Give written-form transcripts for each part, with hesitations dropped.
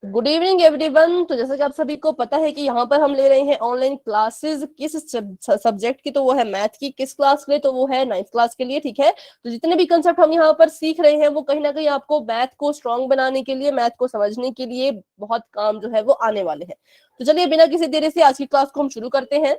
Good evening everyone. तो जैसा कि आप सभी को पता है कि यहाँ पर हम ले रहे हैं ऑनलाइन क्लासेस किस सब्जेक्ट की, तो वो है मैथ की। किस क्लास के लिए? तो वो है 9th क्लास के लिए। ठीक है, तो जितने भी कंसेप्ट हम यहाँ पर सीख रहे हैं वो कहीं ना कहीं आपको मैथ को स्ट्रॉन्ग बनाने के लिए, मैथ को समझने के लिए बहुत काम जो है वो आने वाले हैं। तो चलिए बिना किसी देरी से आज की क्लास को हम शुरू करते हैं।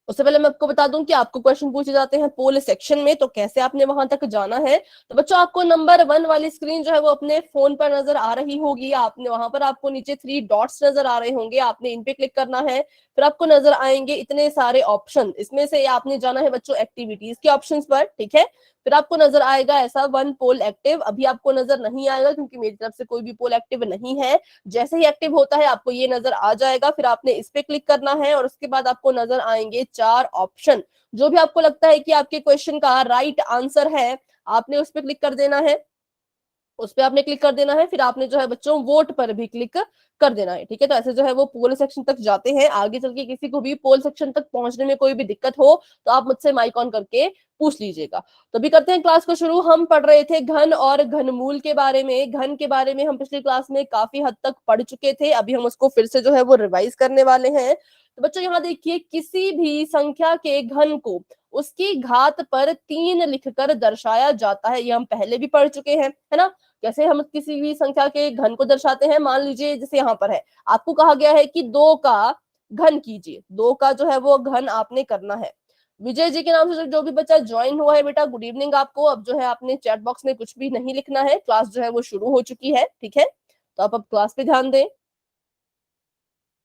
उससे पहले मैं आपको बता दूं कि आपको क्वेश्चन पूछे जाते हैं पोल सेक्शन में, तो कैसे आपने वहां तक जाना है। तो बच्चों आपको नंबर 1 वाली स्क्रीन जो है वो अपने फोन पर नजर आ रही होगी। आपने वहां पर आपको नीचे 3 डॉट्स नजर आ रहे होंगे, आपने इन पे क्लिक करना है। फिर आपको नजर आएंगे इतने सारे ऑप्शन, इसमें से आपने जाना है बच्चों एक्टिविटीज के ऑप्शन पर। ठीक है, फिर आपको नजर आएगा ऐसा 1 पोल एक्टिव। अभी आपको नजर नहीं आएगा क्योंकि मेरी तरफ से कोई भी पोल एक्टिव नहीं है। जैसे ही एक्टिव होता है आपको ये नजर आ जाएगा, फिर आपने इस पे क्लिक करना है और उसके बाद आपको नजर आएंगे 4 ऑप्शन। जो भी आपको लगता है कि आपके क्वेश्चन का राइट आंसर है, आपने उस पर क्लिक कर देना है। उस पर आपने क्लिक कर देना है, फिर आपने जो है बच्चों वोट पर भी क्लिक कर देना है। ठीक है, तो ऐसे जो है वो पोल सेक्शन तक जाते हैं। आगे चल के किसी को भी पोल सेक्शन तक पहुंचने में कोई भी दिक्कत हो तो आप मुझसे माइक ऑन करके पूछ लीजिएगा। तो अभी करते हैं क्लास को शुरू। हम पढ़ रहे थे घन और घनमूल के बारे में। घन के बारे में हम पिछली क्लास में काफी हद तक पढ़ चुके थे, अभी हम उसको फिर से जो है वो रिवाइज करने वाले हैं। तो बच्चों यहाँ देखिए, किसी भी संख्या के घन को उसकी घात पर 3 लिखकर दर्शाया जाता है। ये हम पहले भी पढ़ चुके हैं, है ना। कैसे हम किसी भी संख्या के घन को दर्शाते हैं? मान लीजिए जैसे यहाँ पर है, आपको कहा गया है कि 2 का घन कीजिए। 2 का जो है वो घन आपने करना है। विजय जी के नाम से जो भी बच्चा ज्वाइन हुआ है, बेटा गुड इवनिंग आपको। अब जो है आपने चैट बॉक्स में कुछ भी नहीं लिखना है, क्लास जो है वो शुरू हो चुकी है। ठीक है, तो आप अब क्लास पे ध्यान दें।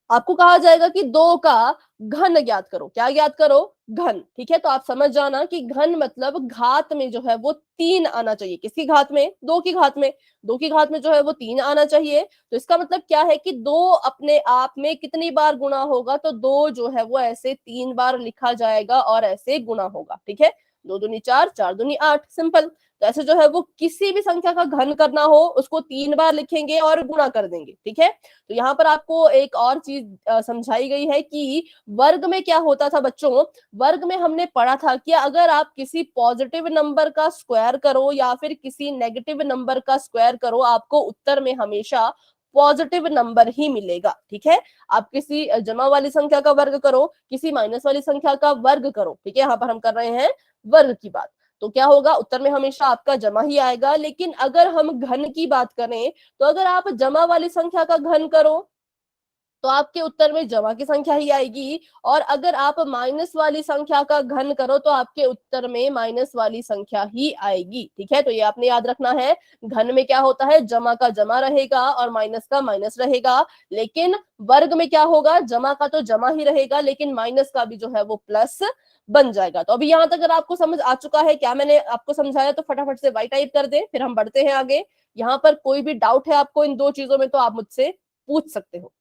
आपको कहा जाएगा कि 2 का घन ज्ञात करो। क्या ज्ञात करो? घन। ठीक है, तो आप समझ जाना कि घन मतलब घात में जो है वो 3 आना चाहिए। किसकी घात में? 2 की घात में। 2 की घात में जो है वो 3 आना चाहिए। तो इसका मतलब क्या है कि 2 अपने आप में कितनी बार गुणा होगा? तो 2 जो है वो ऐसे 3 बार लिखा जाएगा और ऐसे गुणा होगा। ठीक है, 2 दूनी 4, 4 दूनी 8, सिंपल। तो ऐसे जो है वो किसी भी संख्या का घन करना हो उसको 3 बार लिखेंगे और गुणा कर देंगे। ठीक है, तो यहाँ पर आपको एक और चीज समझाई गई है कि वर्ग में क्या होता था बच्चों। वर्ग में हमने पढ़ा था कि अगर आप किसी पॉजिटिव नंबर का स्क्वायर करो या फिर किसी नेगेटिव नंबर का स्क्वायर करो, आपको उत्तर में हमेशा पॉजिटिव नंबर ही मिलेगा। ठीक है, आप किसी जमा वाली संख्या का वर्ग करो, किसी माइनस वाली संख्या का वर्ग करो। ठीक है, यहाँ पर हम कर रहे हैं वर्ग की बात, तो क्या होगा? उत्तर में हमेशा आपका जमा ही आएगा। लेकिन अगर हम घन की बात करें, तो अगर आप जमा वाली संख्या का घन करो तो आपके उत्तर में जमा की संख्या ही आएगी, और अगर आप माइनस वाली संख्या का घन करो तो आपके उत्तर में माइनस वाली संख्या ही आएगी। ठीक है, तो ये आपने याद रखना है। घन में क्या होता है? जमा का जमा रहेगा और माइनस का माइनस रहेगा। लेकिन वर्ग में क्या होगा? जमा का तो जमा ही रहेगा, लेकिन माइनस का भी जो है वो प्लस बन जाएगा। तो अभी यहाँ तक अगर आपको समझ आ चुका है क्या मैंने आपको समझाया, तो फटाफट से वाई टाइप कर दें, फिर हम बढ़ते हैं आगे। यहाँ पर कोई भी डाउट है आपको इन 2 चीजों में तो आप मुझसे पूछ सकते हो।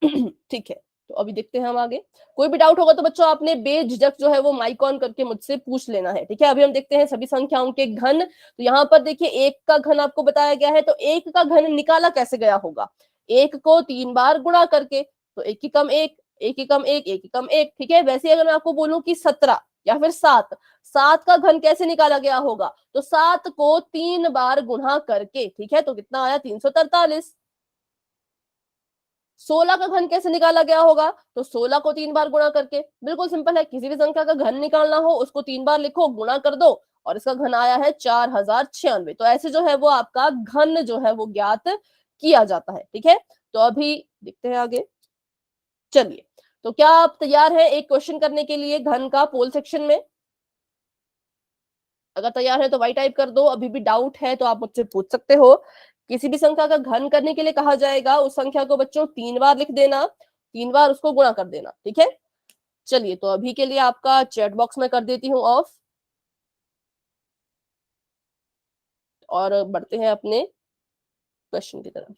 ठीक है, तो अभी देखते हैं हम आगे। कोई भी डाउट होगा तो बच्चों आपने बेझिझक जो है वो माइक ऑन करके मुझसे पूछ लेना है। ठीक है, अभी हम देखते हैं सभी संख्याओं के घन। तो यहाँ पर देखिए 1 का घन आपको बताया गया है, तो 1 का घन निकाला कैसे गया होगा? 1 को 3 बार गुणा करके। तो 1 की कम 1, 1 की कम 1, 1 की कम 1। ठीक है, वैसे अगर मैं आपको बोलूं कि 17 या फिर 7, 7 का घन कैसे निकाला गया होगा? तो 7 को 3 बार गुणा करके। ठीक है, तो कितना आया? 343। 16 का घन कैसे निकाला गया होगा? तो 16 को 3 बार गुणा करके। बिल्कुल सिंपल है, किसी भी संख्या का घन निकालना हो उसको 3 बार लिखो, गुणा कर दो, और इसका घन आया है 4096। तो ऐसे जो है वो आपका घन जो है वो ज्ञात किया जाता है। ठीक है, तो अभी देखते हैं आगे। चलिए, तो क्या आप तैयार हैं एक क्वेश्चन करने के लिए घन का पोल सेक्शन में? अगर तैयार है तो वाई टाइप कर दो। अभी भी डाउट है तो आप मुझसे पूछ सकते हो। किसी भी संख्या का घन करने के लिए कहा जाएगा, उस संख्या को बच्चों 3 बार लिख देना, 3 बार उसको गुणा कर देना। ठीक है, चलिए, तो अभी के लिए आपका चैट बॉक्स में कर देती हूँ ऑफ, और बढ़ते हैं अपने क्वेश्चन की तरफ।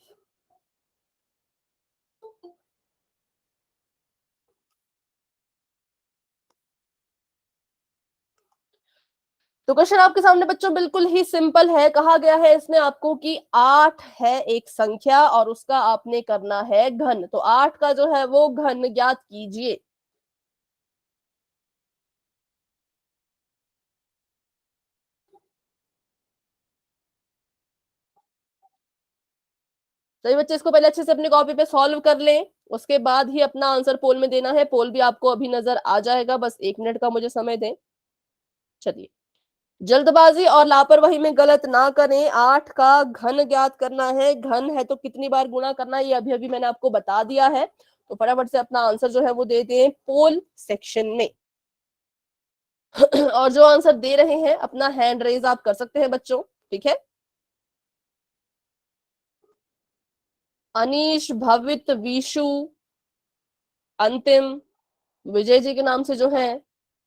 तो क्वेश्चन आपके सामने बच्चों बिल्कुल ही सिंपल है। कहा गया है इसमें आपको कि 8 है एक संख्या और उसका आपने करना है घन। तो 8 का जो है वो घन ज्ञात कीजिए। सभी बच्चे इसको पहले अच्छे से अपनी कॉपी पे सॉल्व कर लें, उसके बाद ही अपना आंसर पोल में देना है। पोल भी आपको अभी नजर आ जाएगा, बस 1 मिनट का मुझे समय दें। चलिए, जल्दबाजी और लापरवाही में गलत ना करें। 8 का घन ज्ञात करना है। घन है तो कितनी बार गुणा करना है ये अभी अभी मैंने आपको बता दिया है। तो फटाफट से अपना आंसर जो है वो दे दें पोल सेक्शन में। और जो आंसर दे रहे हैं अपना हैंड रेज आप कर सकते हैं बच्चों, ठीक है। अनीश, भवित, विशु, अंतिम, विजय जी के नाम से जो है,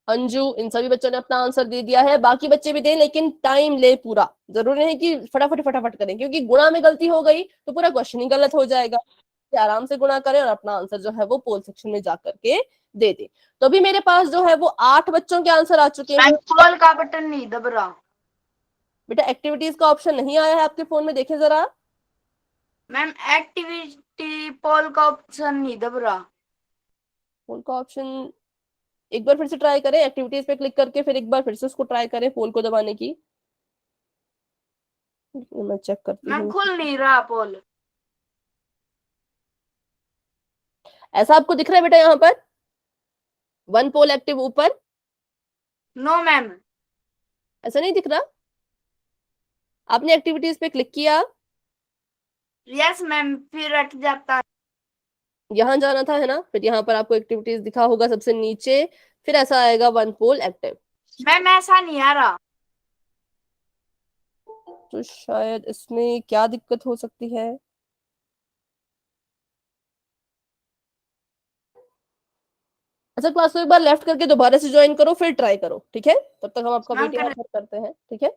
अंजू, इन सभी बच्चों ने अपना आंसर दे दिया है। बाकी बच्चे भी दें, लेकिन टाइम ले पूरा। जरूरी नहीं कि फटाफट फटाफट करें, क्योंकि गुणा में गलती हो गई तो पूरा क्वेश्चन ही गलत हो जाएगा। आराम से गुणा करें और अपना आंसर जो है वो पोल सेक्शन में जाकर के दे दे। तो अभी मेरे पास जो है वो 8 बच्चों के आंसर आ चुके हैं। पोल का बटन नहीं दब रहा बेटा, एक्टिविटीज का ऑप्शन नहीं आया है आपके फोन में, देखें जरा। मैम, एक्टिविटी पोल का ऑप्शन नहीं दब रहा। पोल का ऑप्शन एक बार फिर से ट्राई करें, एक्टिविटीज पे क्लिक करके फिर एक बार फिर से उसको ट्राई करें पोल को दबाने की। मैं चेक करती मैम, हूँ। खुल नहीं रहा पोल। ऐसा आपको दिख रहा है बेटा यहाँ पर 1 पोल एक्टिव ऊपर? No ma'am. ऐसा नहीं दिख रहा? आपने एक्टिविटीज पे क्लिक किया, यस मैम, फिर रट जाता है। यहां जाना था है ना, फिर यहाँ पर आपको एक्टिविटीज दिखा होगा सबसे नीचे, फिर ऐसा आएगा 1 पोल एक्टिव। मैम, ऐसा नहीं आ रहा। तो शायद इसमें क्या दिक्कत हो सकती है। अच्छा, क्लास को एक बार लेफ्ट करके दोबारा से ज्वाइन करो, फिर ट्राई करो, ठीक है। तब तक हम आपका मैम वेट यहाँ पर करते हैं, ठीक है।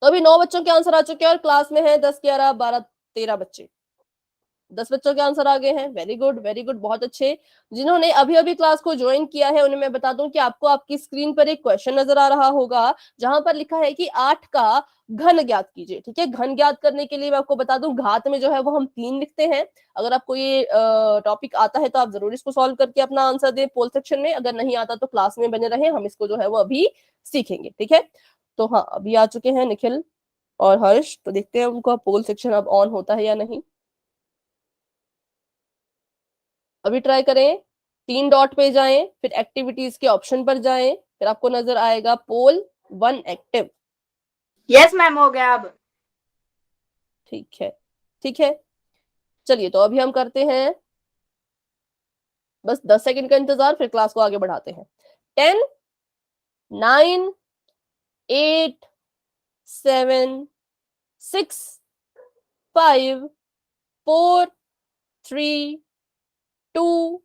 तो अभी 9 बच्चों के आंसर आ चुके हैं और क्लास में है 10, 11, 12, 13 बच्चे। 10 बच्चों के आंसर आ गए हैं। वेरी गुड, वेरी गुड, बहुत अच्छे। जिन्होंने अभी अभी क्लास को ज्वाइन किया है उन्हें मैं बता दूं कि आपको आपकी स्क्रीन पर एक क्वेश्चन नजर आ रहा होगा जहां पर लिखा है कि 8 का घन ज्ञात कीजिए, ठीक है। घन ज्ञात करने के लिए मैं आपको बता दूं, घात में जो है वो हम 3 लिखते हैं। अगर आपको ये टॉपिक आता है तो आप जरूर इसको सॉल्व करके अपना आंसर दे पोल सेक्शन में। अगर नहीं आता तो क्लास में बने रहे, हम इसको जो है वो अभी सीखेंगे, ठीक है। तो हाँ, अभी आ चुके हैं निखिल और हर्ष, तो देखते हैं उनका पोल सेक्शन अब ऑन होता है या नहीं। अभी ट्राई करें, 3 डॉट पे जाएं, फिर एक्टिविटीज के ऑप्शन पर जाएं, फिर आपको नजर आएगा पोल 1 एक्टिव। यस मैम, हो गया अब। ठीक है, ठीक है। चलिए, तो अभी हम करते हैं बस 10 सेकंड का इंतजार, फिर क्लास को आगे बढ़ाते हैं। 10, 9, 8, 7, 6, 5, 4, 3, 2,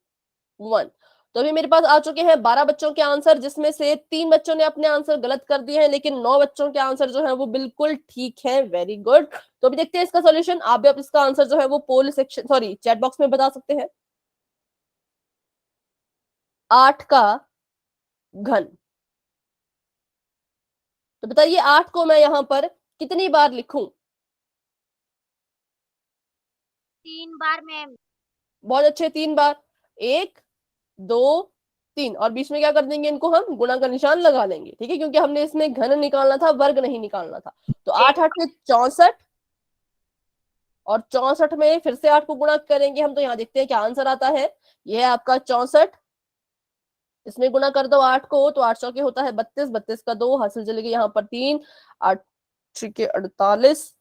1। तो अभी मेरे पास आ चुके हैं 12 बच्चों के आंसर, जिसमें से 3 बच्चों ने अपने आंसर गलत कर दिए हैं, लेकिन 9 बच्चों के आंसर जो है वो बिल्कुल ठीक है। Very good. तो अभी देखते हैं इसका सॉल्यूशन। आप भी इसका आंसर जो है वो पोल सेक्शन, सॉरी, चैट बॉक्स में बता सकते हैं। 8 का घन, तो बताइए 8 को मैं यहां पर कितनी बार लिखूं? 3 बार मैम। बहुत अच्छे, 3 बार। 1, 2, 3, और बीच में क्या कर देंगे, इनको हम गुणा का निशान लगा लेंगे, ठीक है, क्योंकि हमने इसमें घन निकालना था, वर्ग नहीं निकालना था। तो 8 8 से 64, और 64 में फिर से 8 को गुणा करेंगे हम, तो यहाँ देखते हैं क्या आंसर आता है। यह है आपका 64। इसमें गुणा कर दो 8 को, तो 8 चौके होता है 32, 32 का 2 हासिल चलेगी यहाँ पर 3, 8 छके 48,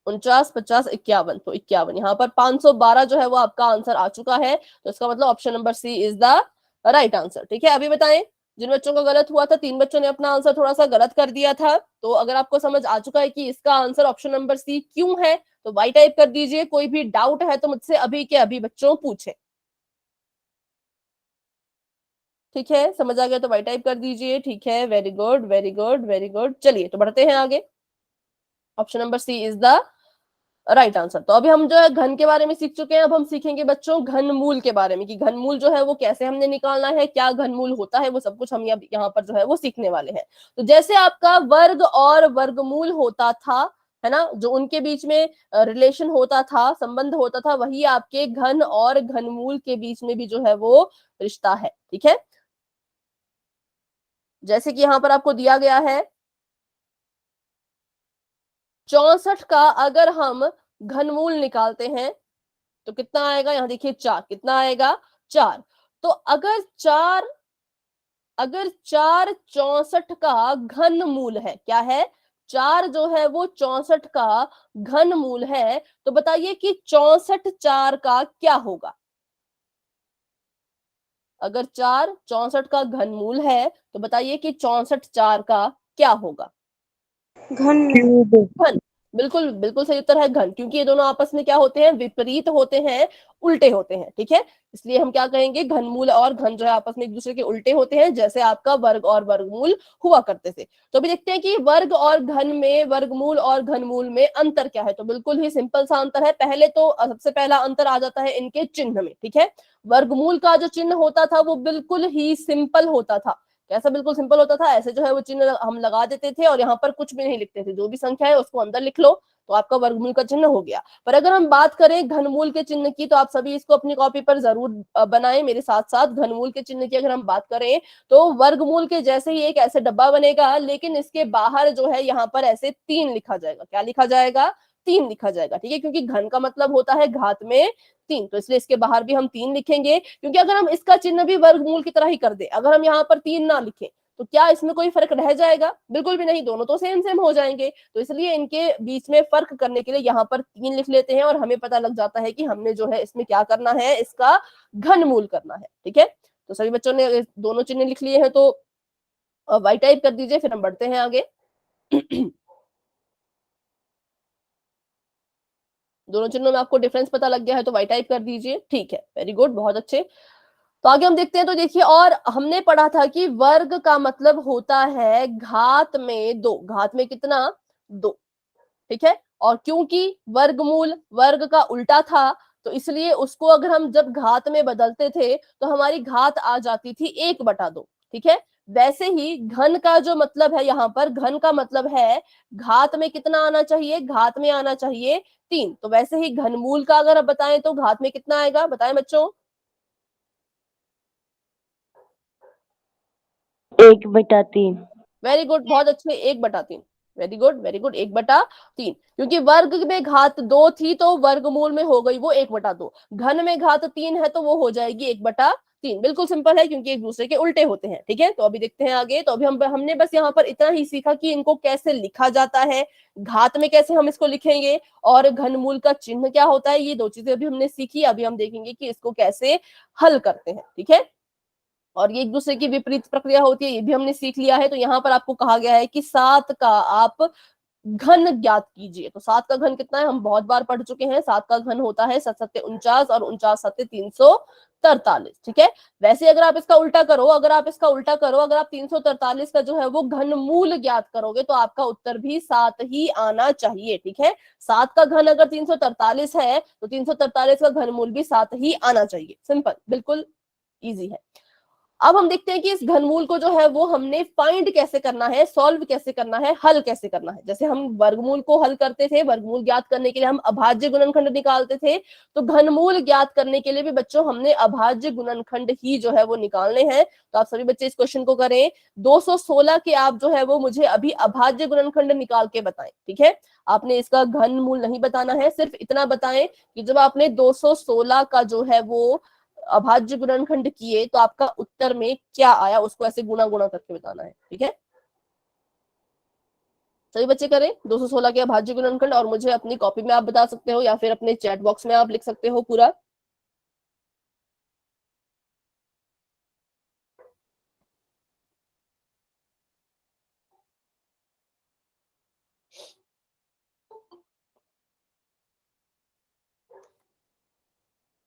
49, 50, 51, तो 51, यहाँ पर 512 जो है वो आपका आंसर आ चुका है। तो इसका मतलब option number C is the right answer, ठीक है। अभी बताएं, जिन बच्चों का गलत हुआ था, 3 बच्चों ने अपना आंसर थोड़ा सा गलत कर दिया था। तो अगर आपको समझ आ चुका है कि इसका आंसर ऑप्शन नंबर सी क्यों है, तो वाई टाइप कर दीजिए। कोई भी डाउट है तो मुझसे अभी के अभी बच्चों पूछे, ठीक है। समझ आ गया तो वाई टाइप कर दीजिए, ठीक है। Very good, very good, very good. चलिए, तो बढ़ते हैं आगे। Option number C is the right answer. तो अभी हम जो है घन के बारे में सीख चुके हैं, अब हम सीखेंगे बच्चों घनमूल के बारे में, कि घनमूल जो है वो कैसे हमने निकालना है, क्या घनमूल होता है, वो सब कुछ हम यहाँ पर जो है वो सीखने वाले हैं। तो जैसे आपका वर्ग और वर्गमूल होता था, है ना, जो उनके बीच में रिलेशन होता था, संबंध होता था, वही आपके घन और घनमूल के बीच में भी जो है वो रिश्ता है, ठीक है। जैसे कि यहाँ पर आपको दिया गया है 64 का अगर हम घनमूल निकालते हैं तो कितना आएगा, यहां देखिए 4, कितना आएगा 4। तो अगर 4 64 का घनमूल है, क्या है, 4 जो है वो 64 का घनमूल है, तो बताइए कि 64 4 का क्या होगा। अगर 4 64 का घनमूल है तो बताइए कि 64 4 का क्या होगा। घन। घन, बिल्कुल बिल्कुल सही उत्तर है घन, क्योंकि ये दोनों आपस में क्या होते हैं, विपरीत होते हैं, उल्टे होते हैं, ठीक है। इसलिए हम क्या कहेंगे, घनमूल और घन जो है आपस में एक दूसरे के उल्टे होते हैं, जैसे आपका वर्ग और वर्गमूल हुआ करते थे। तो अभी देखते हैं कि वर्ग और घन में, वर्गमूल और घनमूल में अंतर क्या है। तो बिल्कुल ही सिंपल सा अंतर है। पहले तो सबसे पहला अंतर आ जाता है इनके चिन्ह में, ठीक है। वर्गमूल का जो चिन्ह होता था वो बिल्कुल ही सिंपल होता था। कैसा, बिल्कुल सिंपल होता था, ऐसे जो है वो चिन्ह हम लगा देते थे और यहाँ पर कुछ भी नहीं लिखते थे, जो भी संख्या है उसको अंदर लिख लो तो आपका वर्गमूल का चिन्ह हो गया। पर अगर हम बात करें घनमूल के चिन्ह की, तो आप सभी इसको अपनी कॉपी पर जरूर बनाएं मेरे साथ साथ। घनमूल के चिन्ह की अगर हम बात करें तो वर्गमूल के जैसे ही एक ऐसे डब्बा बनेगा, लेकिन इसके बाहर जो है यहाँ पर ऐसे 3 लिखा जाएगा। क्या लिखा जाएगा, 3 लिखा जाएगा, ठीक है, क्योंकि घन का मतलब होता है घात में 3, तो इसलिए इसके बाहर भी हम 3 लिखेंगे। क्योंकि अगर हम इसका चिन्ह भी वर्गमूल की तरह ही कर दे, अगर हम यहाँ पर 3 ना लिखें तो क्या इसमें कोई फर्क रह जाएगा, बिल्कुल भी नहीं, दोनों तो सेम सेम हो जाएंगे। तो इसलिए इनके बीच में फर्क करने के लिए यहाँ पर 3 लिख लेते हैं और हमें पता लग जाता है कि हमने जो है इसमें क्या करना है, इसका घनमूल करना है, ठीक है। तो सभी बच्चों ने दोनों चिन्ह लिख लिए हैं तो वाई टाइप कर दीजिए, फिर हम बढ़ते हैं आगे। दोनों चिन्हों में आपको डिफरेंस पता लग गया है तो वाई टाइप कर दीजिए, ठीक है, वेरी गुड, बहुत अच्छे। तो आगे हम देखते हैं। तो देखिए, और हमने पढ़ा था कि वर्ग का मतलब होता है घात में 2, घात में कितना, 2, ठीक है। और क्योंकि वर्गमूल वर्ग का उल्टा था, तो इसलिए उसको अगर हम जब घात में बदलते थे तो हमारी घात आ जाती थी 1/2, ठीक है। वैसे ही घन का जो मतलब है, यहाँ पर घन का मतलब है घात में कितना आना चाहिए, घात में आना चाहिए 3। तो वैसे ही घनमूल का अगर आप बताएं तो घात में कितना आएगा, बताएं बच्चों। 1/3। वेरी गुड, बहुत अच्छे, 1/3, वेरी गुड वेरी गुड, 1/3। क्योंकि वर्ग में घात 2 थी तो वर्गमूल में हो गई वो 1/2, घन में घात 3 है तो वो हो जाएगी 1/3। बिल्कुल सिंपल है, क्योंकि एक दूसरे के उल्टे होते हैं, ठीक है। तो अभी देखते हैं आगे। तो अभी हमने बस यहाँ पर इतना ही सीखा कि इनको कैसे लिखा जाता है, घात में कैसे हम इसको लिखेंगे, और घनमूल का चिन्ह क्या होता है, ये 2 चीजें अभी हमने सीखी। अभी हम देखेंगे कि इसको कैसे हल करते हैं, ठीक है। और ये एक दूसरे की विपरीत प्रक्रिया होती है, ये भी हमने सीख लिया है। तो यहाँ पर आपको कहा गया है कि 7 का आप घन ज्ञात कीजिए। तो 7 का घन कितना है, हम बहुत बार पढ़ चुके हैं। 7 का घन होता है 7 7 49 और 49 7 343, ठीक है। वैसे अगर आप इसका उल्टा करो, अगर आप 343 का जो है वो घनमूल ज्ञात करोगे तो आपका उत्तर भी 7 ही आना चाहिए, ठीक है। 7 का घन अगर 343 है तो 343 का घनमूल भी 7 ही आना चाहिए। सिंपल, बिल्कुल इजी है। अब हम देखते हैं कि इस घनमूल को जो है वो हमने फाइंड कैसे करना है, सॉल्व कैसे करना है, हल कैसे करना है। जैसे हम वर्गमूल को हल करते थे, वर्गमूल ज्ञात करने के लिए हम अभाज्य गुणनखंड निकालते थे, तो घनमूल ज्ञात करने के लिए भी बच्चों हमने अभाज्य गुणनखंड ही जो है वो निकालने हैं। तो आप सभी बच्चे इस क्वेश्चन को करें। 216 के आप जो है वो मुझे अभी अभाज्य गुणनखंड निकाल के बताएं, ठीक है। आपने इसका घनमूल नहीं बताना है, सिर्फ इतना बताएं कि जब आपने 216 का जो है वो अभाज्य गुणनखंड किए तो आपका उत्तर में क्या आया, उसको ऐसे गुणा गुणा करके बताना है, ठीक है। सभी बच्चे करें 216 के अभाज्य गुणनखंड, और मुझे अपनी कॉपी में आप बता सकते हो या फिर अपने चैट बॉक्स में आप लिख सकते हो पूरा।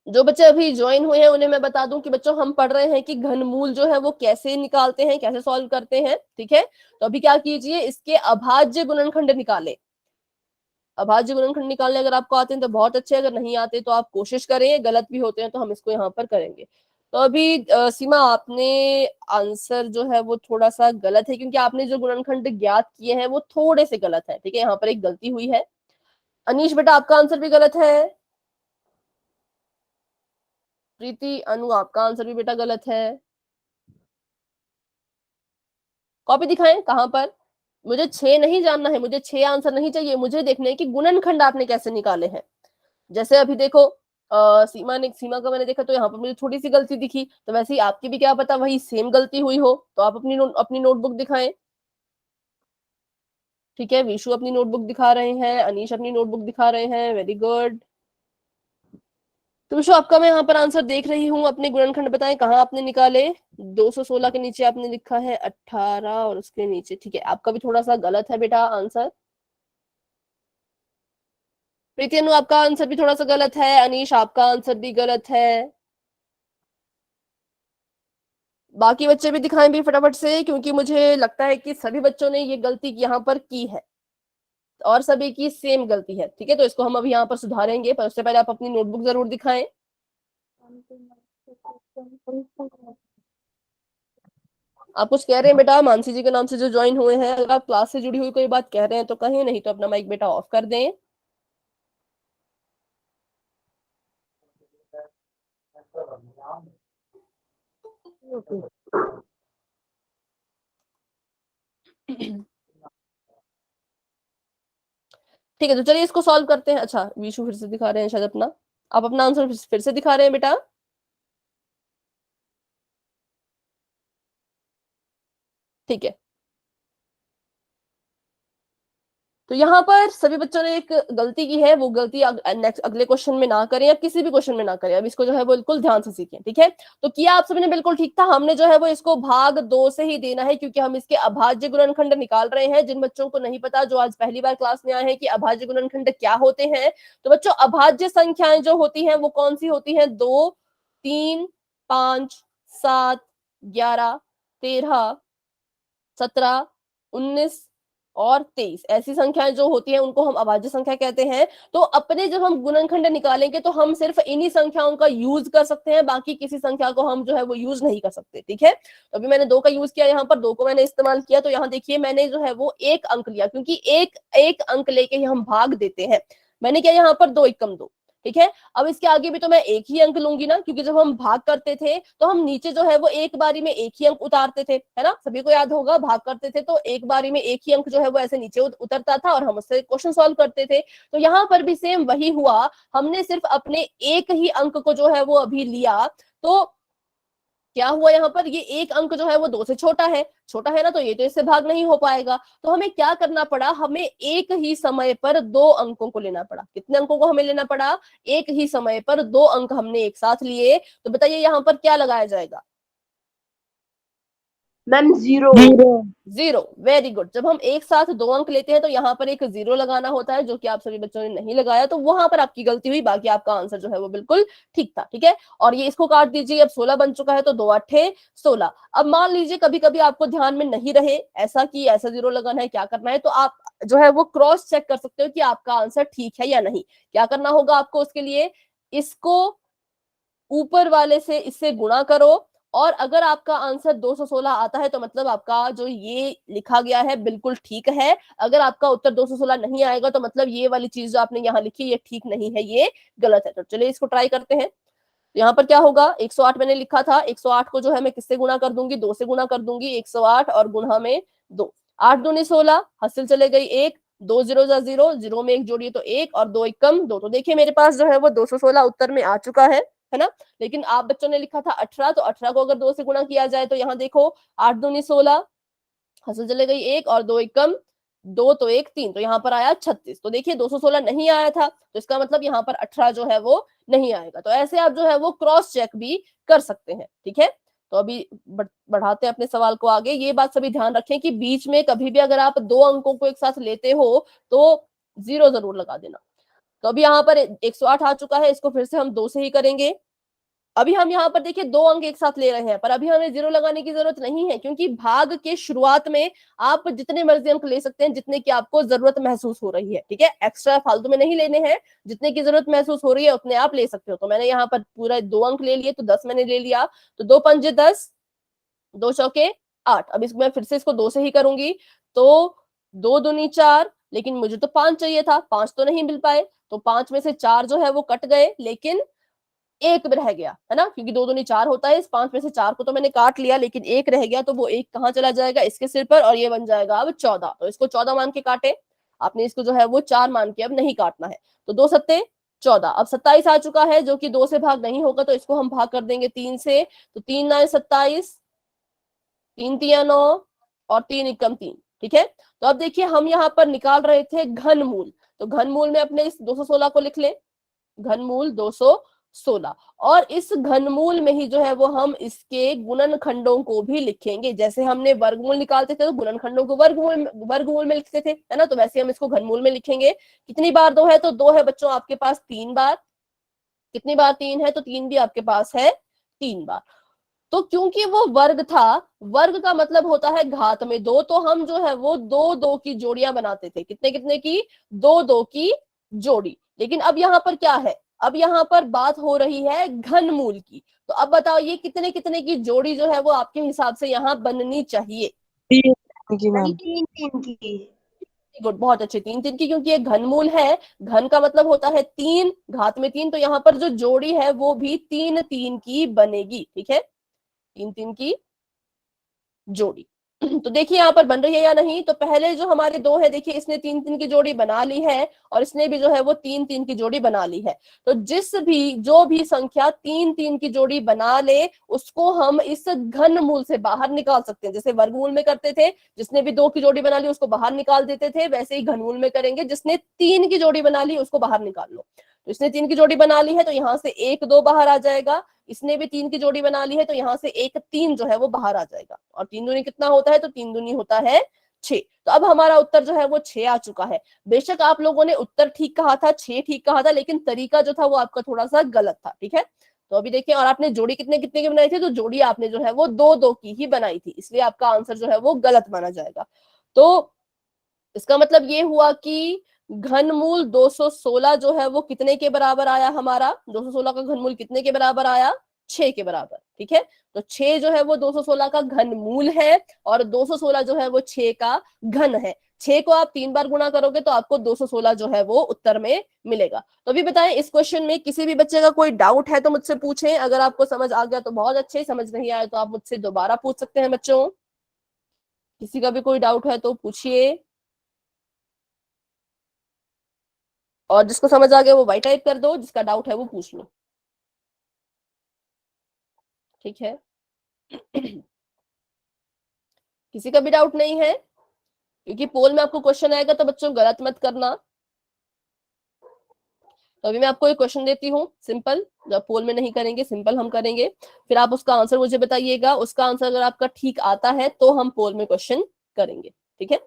जो बच्चे अभी ज्वाइन हुए हैं उन्हें मैं बता दूं कि बच्चों हम पढ़ रहे हैं कि घनमूल जो है वो कैसे निकालते हैं, कैसे सॉल्व करते हैं, ठीक है। तो अभी क्या कीजिए, इसके अभाज्य गुणनखंड निकाले। अभाज्य गुणनखंड निकालने अगर आपको आते हैं तो बहुत अच्छे, अगर नहीं आते तो आप कोशिश करें, गलत भी होते हैं तो हम इसको यहाँ पर करेंगे। तो अभी सीमा, आपने आंसर जो है वो थोड़ा सा गलत है, क्योंकि आपने जो गुणनखंड ज्ञात किए हैं वो थोड़े से गलत है, ठीक है, यहाँ पर एक गलती हुई है। अनीश बेटा आपका आंसर भी गलत है। प्रीति, अनु आपका आंसर भी बेटा गलत है। कॉपी दिखाएं कहां पर, मुझे 6 नहीं जानना है, मुझे 6 आंसर नहीं चाहिए, मुझे देखना है कि गुणनखंड आपने कैसे निकाले हैं। जैसे अभी देखो सीमा का मैंने देखा तो यहाँ पर मुझे थोड़ी सी गलती दिखी, तो वैसे ही आपकी भी क्या पता वही सेम गलती हुई हो। तो आप अपनी नोटबुक दिखाएं। ठीक है, विशु अपनी नोटबुक दिखा रहे हैं, अनीश अपनी नोटबुक दिखा रहे हैं, वेरी गुड। तो विशु आपका मैं यहाँ पर आंसर देख रही हूँ, अपने गुणनखंड बताएं कहाँ आपने निकाले। 216 के नीचे आपने लिखा है 18 और उसके नीचे, ठीक है, आपका भी थोड़ा सा गलत है बेटा आंसर। प्रीति अनु आपका आंसर भी थोड़ा सा गलत है, अनीश आपका आंसर भी गलत है। बाकी बच्चे भी दिखाएं भी फटाफट से, क्योंकि मुझे लगता है कि सभी बच्चों ने ये गलती यहाँ पर की है और सभी की सेम गलती है। ठीक है, तो इसको हम अभी यहाँ पर सुधारेंगे, पर उससे पहले आप अपनी नोटबुक जरूर दिखाएं। आप कुछ कह रहे हैं बेटा? मानसी जी के नाम से जो ज्वाइन हुए हैं, अगर आप क्लास से जुड़ी हुई कोई बात कह रहे हैं तो कहें, नहीं तो अपना माइक बेटा ऑफ कर दें। ठीक है, तो चलिए इसको सॉल्व करते हैं। अच्छा, विशु फिर से दिखा रहे हैं शायद अपना, आप अपना आंसर फिर से दिखा रहे हैं बेटा। ठीक है, तो यहाँ पर सभी बच्चों ने एक गलती की है, वो गलती नेक्स्ट अगले क्वेश्चन में ना करें या किसी भी क्वेश्चन में ना करें। अब इसको जो है वो बिल्कुल ध्यान से सीखें। ठीक है, तो किया आप सभी ने बिल्कुल ठीक था। हमने जो है वो इसको भाग 2 से ही देना है, क्योंकि हम इसके अभाज्य गुणनखंड निकाल रहे हैं। जिन बच्चों को नहीं पता, जो आज पहली बार क्लास में आए हैं, कि अभाज्य गुणनखंड क्या होते हैं, तो बच्चों अभाज्य संख्याएं जो होती हैं वो कौन सी होती हैं? 2, 3, 5, 7, 11, 13, 17, 19 और 23 ऐसी संख्याएं जो होती हैं उनको हम अभाज्य संख्या कहते हैं। तो अपने जब हम गुणनखंड निकालेंगे तो हम सिर्फ इन्हीं संख्याओं का यूज कर सकते हैं, बाकी किसी संख्या को हम जो है वो यूज नहीं कर सकते। ठीक है, तो अभी मैंने 2 का यूज किया, यहाँ पर 2 को मैंने इस्तेमाल किया, तो यहाँ देखिए मैंने जो है वो 1 अंक लिया, क्योंकि एक अंक लेके ही हम भाग देते हैं। मैंने क्या यहाँ पर 2 एकम 2। ठीक है, अब इसके आगे भी तो मैं 1 ही अंक लूंगी ना, क्योंकि जब हम भाग करते थे तो हम नीचे जो है वो एक बारी में 1 ही अंक उतारते थे, है ना? सभी को याद होगा, भाग करते थे तो एक बारी में 1 ही अंक जो है वो ऐसे नीचे उतरता था और हम उससे क्वेश्चन सॉल्व करते थे। तो यहाँ पर भी सेम वही हुआ, हमने सिर्फ अपने 1 ही अंक को जो है वो अभी लिया। तो क्या हुआ यहाँ पर? ये 1 अंक जो है वो 2 से छोटा है ना, तो ये तो इससे भाग नहीं हो पाएगा। तो हमें क्या करना पड़ा? हमें एक ही समय पर 2 अंकों को लेना पड़ा। कितने अंकों को हमें लेना पड़ा? एक ही समय पर 2 अंक हमने एक साथ लिए। तो बताइए यहाँ पर क्या लगाया जाएगा? मैम 0। 0। Very good. जब हम एक साथ 2 अंक लेते हैं तो यहाँ पर एक 0 लगाना होता है, जो कि आप सभी बच्चों ने नहीं लगाया, तो वहां पर आपकी गलती हुई। बाकी आपका आंसर जो है वो बिल्कुल ठीक था। ठीक है, और ये इसको काट दीजिए। अब 16 बन चुका है, तो 2 8 16। अब मान लीजिए कभी कभी आपको ध्यान में नहीं रहे ऐसा कि ऐसा 0 लगाना है, क्या करना है, तो आप जो है वो क्रॉस चेक कर सकते हो कि आपका आंसर ठीक है या नहीं। क्या करना होगा आपको उसके लिए? इसको ऊपर वाले से इससे गुणा करो, और अगर आपका आंसर 216 आता है तो मतलब आपका जो ये लिखा गया है बिल्कुल ठीक है। अगर आपका उत्तर 216 नहीं आएगा तो मतलब ये वाली चीज जो आपने यहाँ लिखी ये ठीक नहीं है, ये गलत है। तो चलिए इसको ट्राई करते हैं। यहाँ पर क्या होगा? 108 मैंने लिखा था, 108 को जो है मैं किससे गुणा कर दूंगी? 2 से गुणा कर दूंगी। 108 और गुणा में 2, 8 दूनी 16, हासिल चले गई 1, 2 0 0, 0 में 1 जोड़िए तो 1 और 2 एकम 2। तो देखिए मेरे पास जो है वो 216 उत्तर में आ चुका है ना? लेकिन आप बच्चों ने लिखा था 18, तो 18 को अगर 2 से गुणा किया जाए तो यहाँ देखो 8 दूनी 16, हासिल चले गई 1 और 2 एकम 2, तो 1 3, तो यहाँ पर आया 36। तो देखिए 216 नहीं आया था, तो इसका मतलब यहाँ पर 18 जो है वो नहीं आएगा। तो ऐसे आप जो है वो क्रॉस चेक भी कर सकते हैं। ठीक है, तो अभी बढ़ाते हैं अपने सवाल को आगे। ये बात सभी ध्यान रखें कि बीच में कभी भी अगर आप 2 अंकों को एक साथ लेते हो तो 0 जरूर लगा देना। तो अभी यहाँ पर 108 आ चुका है, इसको फिर से हम 2 से ही करेंगे। अभी हम यहाँ पर देखिए 2 अंक एक साथ ले रहे हैं, पर अभी हमें 0 लगाने की जरूरत नहीं है, क्योंकि भाग के शुरुआत में आप जितने मर्जी अंक ले सकते हैं जितने की आपको जरूरत महसूस हो रही है। ठीक है, एक्स्ट्रा फालतू में नहीं लेने हैं, जितने की जरूरत महसूस हो रही है उतने आप ले सकते हो। तो मैंने यहाँ पर पूरा 2 अंक ले लिए, तो 10 मैंने ले लिया। तो 2 पंजे 10, 2 चौके 8। अब इसको मैं फिर से इसको 2 से ही करूंगी, तो 2 दूनी 4, लेकिन मुझे तो 5 चाहिए था, 5 तो नहीं मिल पाए, तो 5 में से 4 जो है वो कट गए, लेकिन एक रह गया है ना, क्योंकि दो दूनी चार होता है, इस 5 में से 4 को तो मैंने काट लिया, लेकिन एक रह गया, तो वो एक कहाँ चला जाएगा, इसके सिर पर, और ये बन जाएगा अब 14। तो इसको 14 मान के काटे आपने, इसको जो है वो 4 मान के अब नहीं काटना है। तो 2 सत्ते 14, अब 27 आ चुका है, जो कि 2 से भाग नहीं होगा, तो इसको हम भाग कर देंगे 3 से। तो 3 9 27, 3 3 9, और 3 एकम 3। ठीक है, तो अब देखिए हम यहाँ पर निकाल रहे थे घनमूल, तो घनमूल में अपने इस 216 को लिख ले, घनमूल 216, और इस घनमूल में ही जो है वो हम इसके गुणनखंडों को भी लिखेंगे। जैसे हमने वर्गमूल निकालते थे तो गुणनखंडों को वर्गमूल में लिखते थे, है ना, तो वैसे हम इसको घनमूल में लिखेंगे। कितनी बार 2 है, तो 2 है बच्चों आपके पास 3 बार। कितनी बार 3 है, तो 3 भी आपके पास है 3 बार। तो क्योंकि वो वर्ग था, वर्ग का मतलब होता है घात में 2, तो हम जो है वो 2 2 की जोड़ियां बनाते थे। कितने कितने की, 2 2 की जोड़ी। लेकिन अब यहाँ पर क्या है, अब यहाँ पर बात हो रही है घनमूल की। तो अब बताओ ये कितने कितने की जोड़ी जो है वो आपके हिसाब से यहाँ बननी चाहिए। तीन की मैम मैम। 3 3 की। गुड, बहुत अच्छे, 3 3 की, क्योंकि ये घनमूल है, घन का मतलब होता है 3, घात में 3, तो यहाँ पर जो जोड़ी है वो भी 3 3 की बनेगी। ठीक है, 3 3 की जोड़ी। तो देखिए यहाँ पर बन रही है या नहीं, तो पहले जो हमारे 2 है, देखिए इसने 3 3 की जोड़ी बना ली है, और इसने भी जो है वो 3 3 की जोड़ी बना ली है। तो जो भी संख्या 3 3 की जोड़ी बना ले, उसको हम इस घनमूल से बाहर निकाल सकते हैं। जैसे वर्गमूल में करते थे, जिसने भी 2 की जोड़ी बना ली उसको बाहर निकाल देते थे, वैसे ही घनमूल में करेंगे, जिसने 3 की जोड़ी बना ली उसको बाहर निकाल लो। तो इसने 3 की जोड़ी बना ली है, तो यहाँ से 1 2 बाहर आ जाएगा। इसने भी 3 की जोड़ी बना ली है, तो यहाँ से 1 3 जो है वो बाहर आ जाएगा, और 3 दूनी कितना होता है, तो 3 दूनी होता है 6। तो अब हमारा उत्तर जो है वो 6 आ चुका है। बेशक आप लोगों ने उत्तर ठीक कहा था, 6 ठीक कहा था, लेकिन तरीका जो था वो आपका थोड़ा सा गलत था। ठीक है, तो अभी देखिए, और आपने जोड़ी कितने कितने की बनाई थी, तो जोड़ी आपने जो है वो 2 2 की ही बनाई थी, इसलिए आपका आंसर जो है वो गलत माना जाएगा। तो इसका मतलब ये हुआ कि घनमूल 216 जो है वो कितने के बराबर आया, हमारा 216 का घनमूल कितने के बराबर आया, 6 के बराबर। ठीक है, तो 6 जो है वो 216 का घनमूल है, और 216 जो है वो 6 का घन है। 6 को आप 3 बार गुणा करोगे तो आपको 216 जो है वो उत्तर में मिलेगा। तो अभी बताएं, इस क्वेश्चन में किसी भी बच्चे का कोई डाउट है तो मुझसे पूछें, अगर आपको समझ आ गया तो बहुत अच्छे, समझ नहीं आया तो आप मुझसे दोबारा पूछ सकते हैं बच्चों। किसी का भी कोई डाउट है तो पूछिए, और जिसको समझ आ गया वो वाई टाइप कर दो, जिसका डाउट है वो पूछ लो। ठीक है, किसी का भी डाउट नहीं है, क्योंकि पोल में आपको क्वेश्चन आएगा तो बच्चों गलत मत करना। तो अभी मैं आपको एक क्वेश्चन देती हूँ सिंपल, जब पोल में नहीं करेंगे, सिंपल हम करेंगे, फिर आप उसका आंसर मुझे बताइएगा। उसका आंसर अगर आपका ठीक आता है तो हम पोल में क्वेश्चन करेंगे। ठीक है,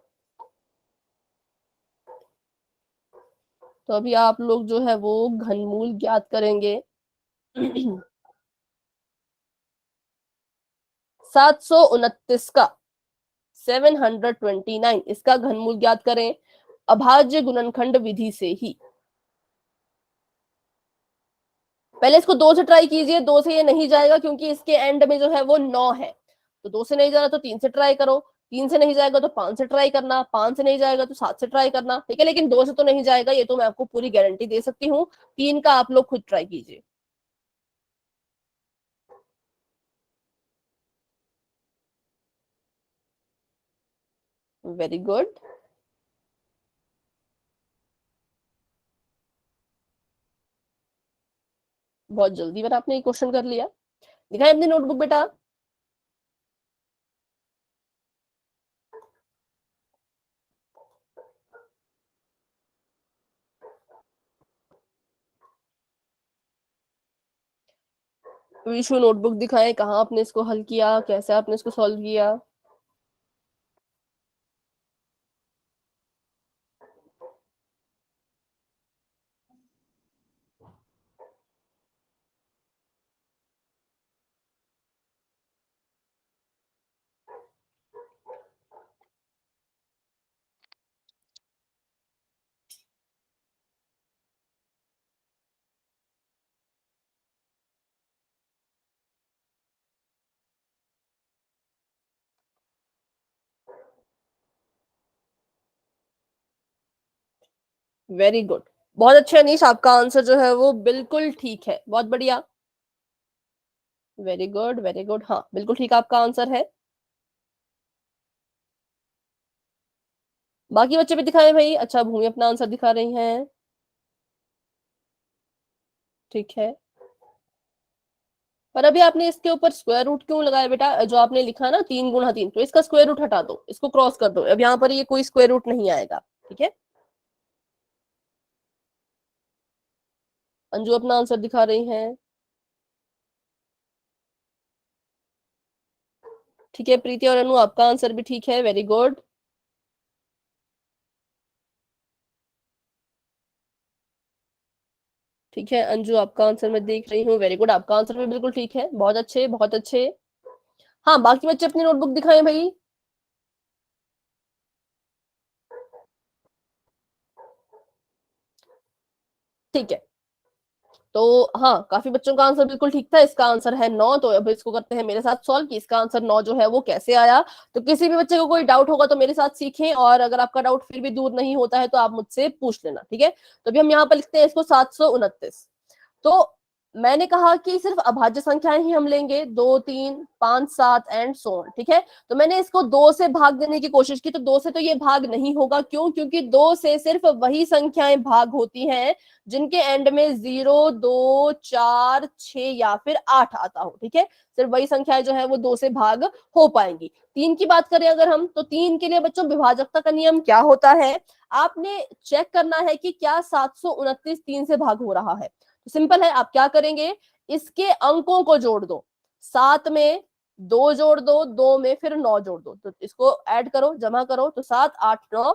तो अभी आप लोग जो है वो घनमूल ज्ञात करेंगे। 729 का 729, इसका घनमूल ज्ञात करें अभाज्य गुणनखंड विधि से ही। पहले इसको 2 से ट्राई कीजिए, 2 से ये नहीं जाएगा क्योंकि इसके एंड में जो है वो 9 है, तो 2 से नहीं जा रहा तो 3 से ट्राई करो, 3 से नहीं जाएगा तो 5 से ट्राई करना, 5 से नहीं जाएगा तो 7 से ट्राई करना। ठीक है, लेकिन 2 से तो नहीं जाएगा, ये तो मैं आपको पूरी गारंटी दे सकती हूँ। 3 का आप लोग खुद ट्राई कीजिए। वेरी गुड, बहुत जल्दी पर आपने ये क्वेश्चन कर लिया। दिखाएं अपनी नोटबुक बेटा। विशु नोटबुक दिखाएं, कहाँ आपने इसको हल किया, कैसे आपने इसको सॉल्व किया। वेरी गुड, बहुत अच्छे अनीश, आपका आंसर जो है वो बिल्कुल ठीक है, बहुत बढ़िया। वेरी गुड वेरी गुड, हाँ बिल्कुल ठीक आपका आंसर है। बाकी बच्चे भी दिखाएं भाई। अच्छा, भूमि अपना आंसर दिखा रही हैं, ठीक है। पर अभी आपने इसके ऊपर स्क्वायर रूट क्यों लगाया बेटा? जो आपने लिखा ना 3 गुणा 3, तो इसका स्क्वायर रूट हटा दो, इसको क्रॉस कर दो, अब यहाँ पर ये कोई स्क्वायर रूट नहीं आएगा, ठीक है। अंजू अपना आंसर दिखा रही हैं, ठीक है। प्रीति और अनु आपका आंसर भी ठीक है, वेरी गुड। ठीक है अंजू, आपका आंसर मैं देख रही हूँ, वेरी गुड, आपका आंसर भी बिल्कुल ठीक है, बहुत अच्छे बहुत अच्छे। हाँ, बाकी बच्चे अपनी नोटबुक दिखाएं भाई। ठीक है, तो हाँ काफी बच्चों का आंसर बिल्कुल ठीक था, इसका आंसर है 9। तो अब इसको करते हैं मेरे साथ सॉल्व कि इसका आंसर 9 जो है वो कैसे आया। तो किसी भी बच्चे को कोई डाउट होगा तो मेरे साथ सीखें, और अगर आपका डाउट फिर भी दूर नहीं होता है तो आप मुझसे पूछ लेना, ठीक है। तो अभी हम यहाँ पर लिखते हैं इसको 729। तो मैंने कहा कि सिर्फ अभाज्य संख्याएं ही हम लेंगे, 2 3 5 7 एंड सो ऑन, ठीक है। तो मैंने इसको 2 से भाग देने की कोशिश की, तो 2 से तो ये भाग नहीं होगा, क्यों? क्योंकि 2 से सिर्फ वही संख्याएं भाग होती हैं जिनके एंड में 0 2 4 6 या फिर 8 आता हो, ठीक है। सिर्फ वही संख्याएं जो है वो 2 से भाग हो पाएंगी। 3 की बात करें अगर हम, तो 3 के लिए बच्चों विभाजकता का नियम क्या होता है? आपने चेक करना है कि क्या 729 3 से भाग हो रहा है। तो सिंपल है, आप क्या करेंगे, इसके अंकों को जोड़ दो। 7 में 2 जोड़ दो, 2 में फिर 9 जोड़ दो, तो इसको ऐड करो, जमा करो, तो 7 8 9,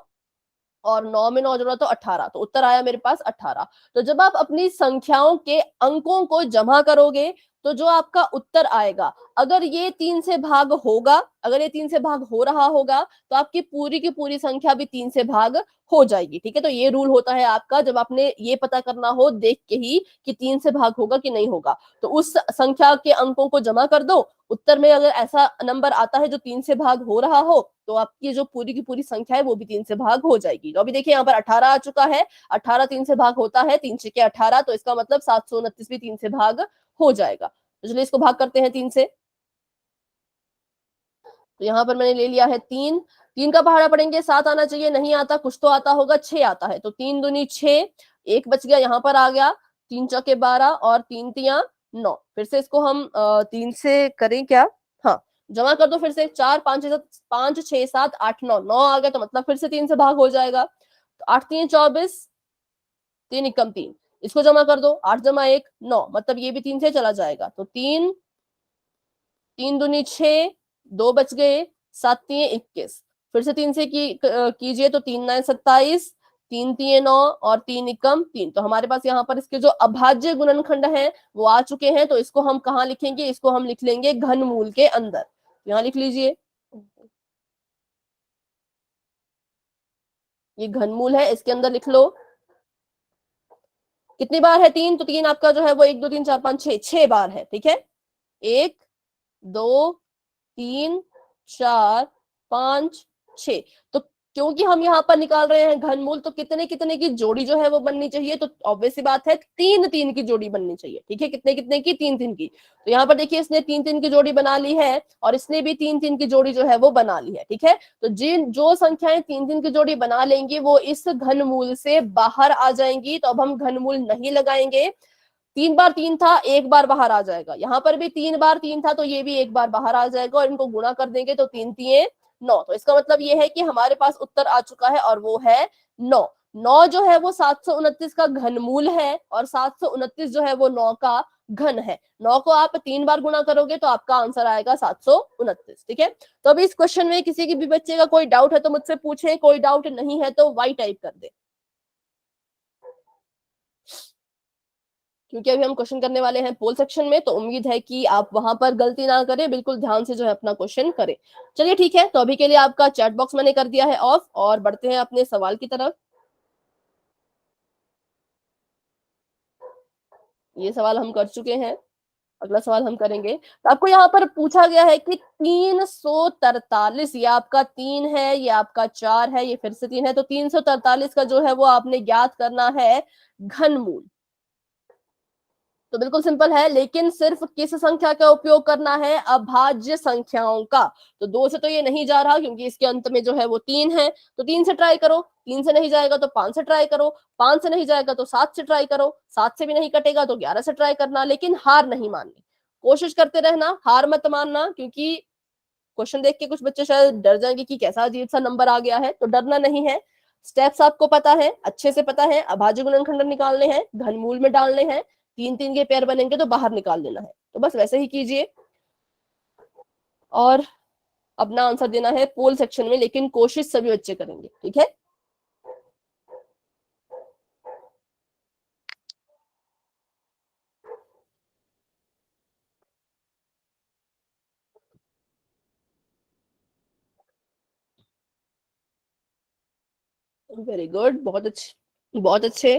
और 9 में 9 जोड़ा तो 18, तो उत्तर आया मेरे पास 18। तो जब आप अपनी संख्याओं के अंकों को जमा करोगे तो जो आपका उत्तर आएगा, अगर ये 3 से भाग होगा, अगर ये 3 से भाग हो रहा होगा, तो आपकी पूरी की पूरी संख्या भी 3 से भाग हो जाएगी, ठीक है। तो ये रूल होता है आपका, जब आपने ये पता करना हो देख के ही कि 3 से भाग होगा कि नहीं होगा, तो उस संख्या के अंकों को जमा कर दो। उत्तर में अगर ऐसा नंबर आता है जो 3 से भाग हो रहा हो, तो आपकी जो पूरी की पूरी संख्या है वो भी 3 से भाग हो जाएगी। तो अभी देखिए यहाँ पर 18 आ चुका है, 18 3 से भाग होता है, 3 6 18, तो इसका मतलब 729 भी 3 से भाग हो जाएगा। तो चलिए इसको भाग करते हैं 3 से। तो यहाँ पर मैंने ले लिया है 3, 3 का पहाड़ा पड़ेंगे, 7 आना चाहिए, नहीं आता, कुछ तो आता होगा, 6 आता है, तो 3 दूनी 6, एक बच गया, यहाँ पर आ गया, 3 चौके 12 और 3 तिया 9। फिर से इसको हम 3 से करें क्या? हाँ, जमा कर दो फिर से, 4 5 6 7 8 9, 9 आ गया, तो मतलब फिर से 3 से भाग हो जाएगा। तो 8 3 24, 3 एकम 3, इसको जमा कर दो, 8 जमा 1 9, मतलब ये भी 3 से चला जाएगा। तो 3 3 दूनी 6, 2 बच गए, 7 तिये 21, फिर से 3 से कीजिए, तो 3 9 27, 3 तिये 9 और 3 एकम 3। तो हमारे पास यहाँ पर इसके जो अभाज्य गुणनखंड हैं वो आ चुके हैं। तो इसको हम कहाँ लिखेंगे? इसको हम लिख लेंगे घनमूल के अंदर। यहाँ लिख लीजिए, ये घनमूल है, इसके अंदर लिख लो। कितनी बार है 3? तो 3 आपका जो है वो 1 2 3 4 5 6, 6 बार है, ठीक है। 1 2 3 4 5 6। तो क्योंकि हम यहाँ पर निकाल रहे हैं घनमूल, तो कितने कितने की जोड़ी जो है वो बननी चाहिए? तो ऑब्वियस सी बात है 3 3 की जोड़ी बननी चाहिए, ठीक है। कितने कितने की? 3 3 की। तो यहाँ पर देखिए इसने 3 3 की जोड़ी बना ली है, और इसने भी 3 3 की जोड़ी जो है वो बना ली है, ठीक है। तो जिन जो संख्याएं 3 3 की जोड़ी बना लेंगी वो इस घनमूल से बाहर आ जाएंगी। तो अब हम घनमूल नहीं लगाएंगे। 3 बार 3 था, एक बार बाहर आ जाएगा, यहाँ पर भी 3 बार 3 था, तो ये भी एक बार बाहर आ जाएगा, और इनको गुणा कर देंगे तो 3 तिये 9। तो इसका मतलब ये है कि हमारे पास उत्तर आ चुका है, और वो है 9। 9 जो है वो 729 का घनमूल है, और 729 जो है वो 9 का घन है। 9 को आप 3 बार गुणा करोगे तो आपका आंसर आएगा 729, ठीक है। तो अभी इस क्वेश्चन में किसी की भी बच्चे का कोई डाउट है तो मुझसे पूछे, कोई डाउट नहीं है तो वाई टाइप कर दे, क्योंकि अभी हम क्वेश्चन करने वाले हैं पोल सेक्शन में, तो उम्मीद है कि आप वहां पर गलती ना करें, बिल्कुल ध्यान से जो है अपना क्वेश्चन करें। चलिए ठीक है, तो अभी के लिए आपका चैट बॉक्स मैंने कर दिया है ऑफ, और बढ़ते हैं अपने सवाल की तरफ। ये सवाल हम कर चुके हैं, अगला सवाल हम करेंगे। तो आपको यहाँ पर पूछा गया है कि 343, ये आपका 3 है, ये आपका 4 है, ये फिर से 3 है, तो 343 का जो है वो आपने ज्ञात करना है घनमूल। तो बिल्कुल सिंपल है, लेकिन सिर्फ किस संख्या का उपयोग करना है? अभाज्य संख्याओं का। तो 2 से तो ये नहीं जा रहा क्योंकि इसके अंत में जो है वो 3 है, तो 3 से ट्राई करो। 3 से नहीं जाएगा तो 5 से ट्राई करो। 5 से नहीं जाएगा तो 7 से ट्राई करो। 7 से भी नहीं कटेगा तो 11 से ट्राई करना, लेकिन हार नहीं माननी, कोशिश करते रहना, हार मत मानना। क्योंकि क्वेश्चन देख के कुछ बच्चे शायद डर जाएंगे कि कैसा अजीब सा नंबर आ गया है, तो डरना नहीं है। स्टेप्स आपको पता है, अच्छे से पता है। अभाज्य गुणनखंड निकालने हैं, घनमूल में डालने हैं, 3-3 के पेयर बनेंगे तो बाहर निकाल लेना है, तो बस वैसे ही कीजिए और अपना आंसर देना है पोल सेक्शन में, लेकिन कोशिश सभी बच्चे करेंगे, ठीक है। वेरी गुड, बहुत अच्छे, बहुत अच्छे।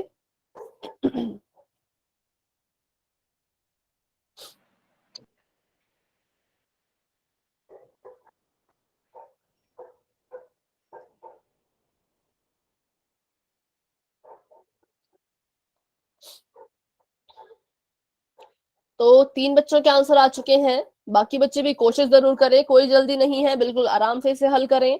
तो 3 बच्चों के आंसर आ चुके हैं। बाकी बच्चे भी कोशिश जरूर करें, कोई जल्दी नहीं है, बिल्कुल आराम से इसे हल करें।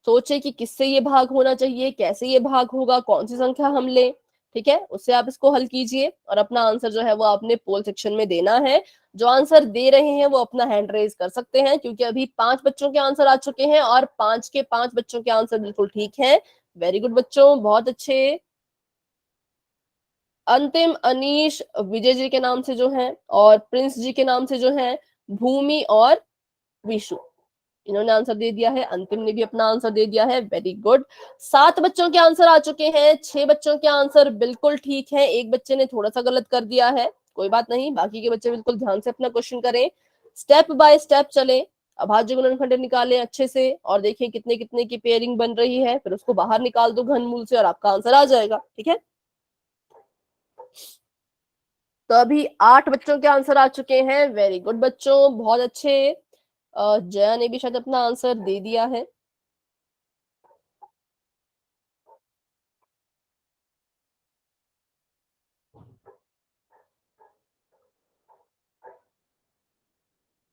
सोचे कि किससे ये भाग होना चाहिए, कैसे ये भाग होगा, कौन सी संख्या हम ले, ठीक है। उससे आप इसको हल कीजिए और अपना आंसर जो है वो आपने पोल सेक्शन में देना है। जो आंसर दे रहे हैं वो अपना हैंड रेज कर सकते हैं, क्योंकि अभी 5 बच्चों के आंसर आ चुके हैं और 5 के 5 बच्चों के आंसर बिल्कुल ठीक है। वेरी गुड बच्चों, बहुत अच्छे। अंतिम अनीश विजय जी के नाम से जो है और प्रिंस जी के नाम से जो है भूमि और विशु, इन्होंने आंसर दे दिया है। अंतिम ने भी अपना आंसर दे दिया है, वेरी गुड। 7 बच्चों के आंसर आ चुके हैं, 6 बच्चों के आंसर बिल्कुल ठीक है, एक बच्चे ने थोड़ा सा गलत कर दिया है, कोई बात नहीं, बाकी के बच्चे बिल्कुल ध्यान से अपना क्वेश्चन करें, स्टेप बाय स्टेप चले, अभाज्य गुणनखंड निकालें अच्छे से और देखें कितने कितने की पेयरिंग बन रही है, फिर उसको बाहर निकाल दो घनमूल से और आपका आंसर आ जाएगा, ठीक है। तो अभी 8 बच्चों के आंसर आ चुके हैं, वेरी गुड बच्चों, बहुत अच्छे। जया ने भी शायद अपना आंसर दे दिया है।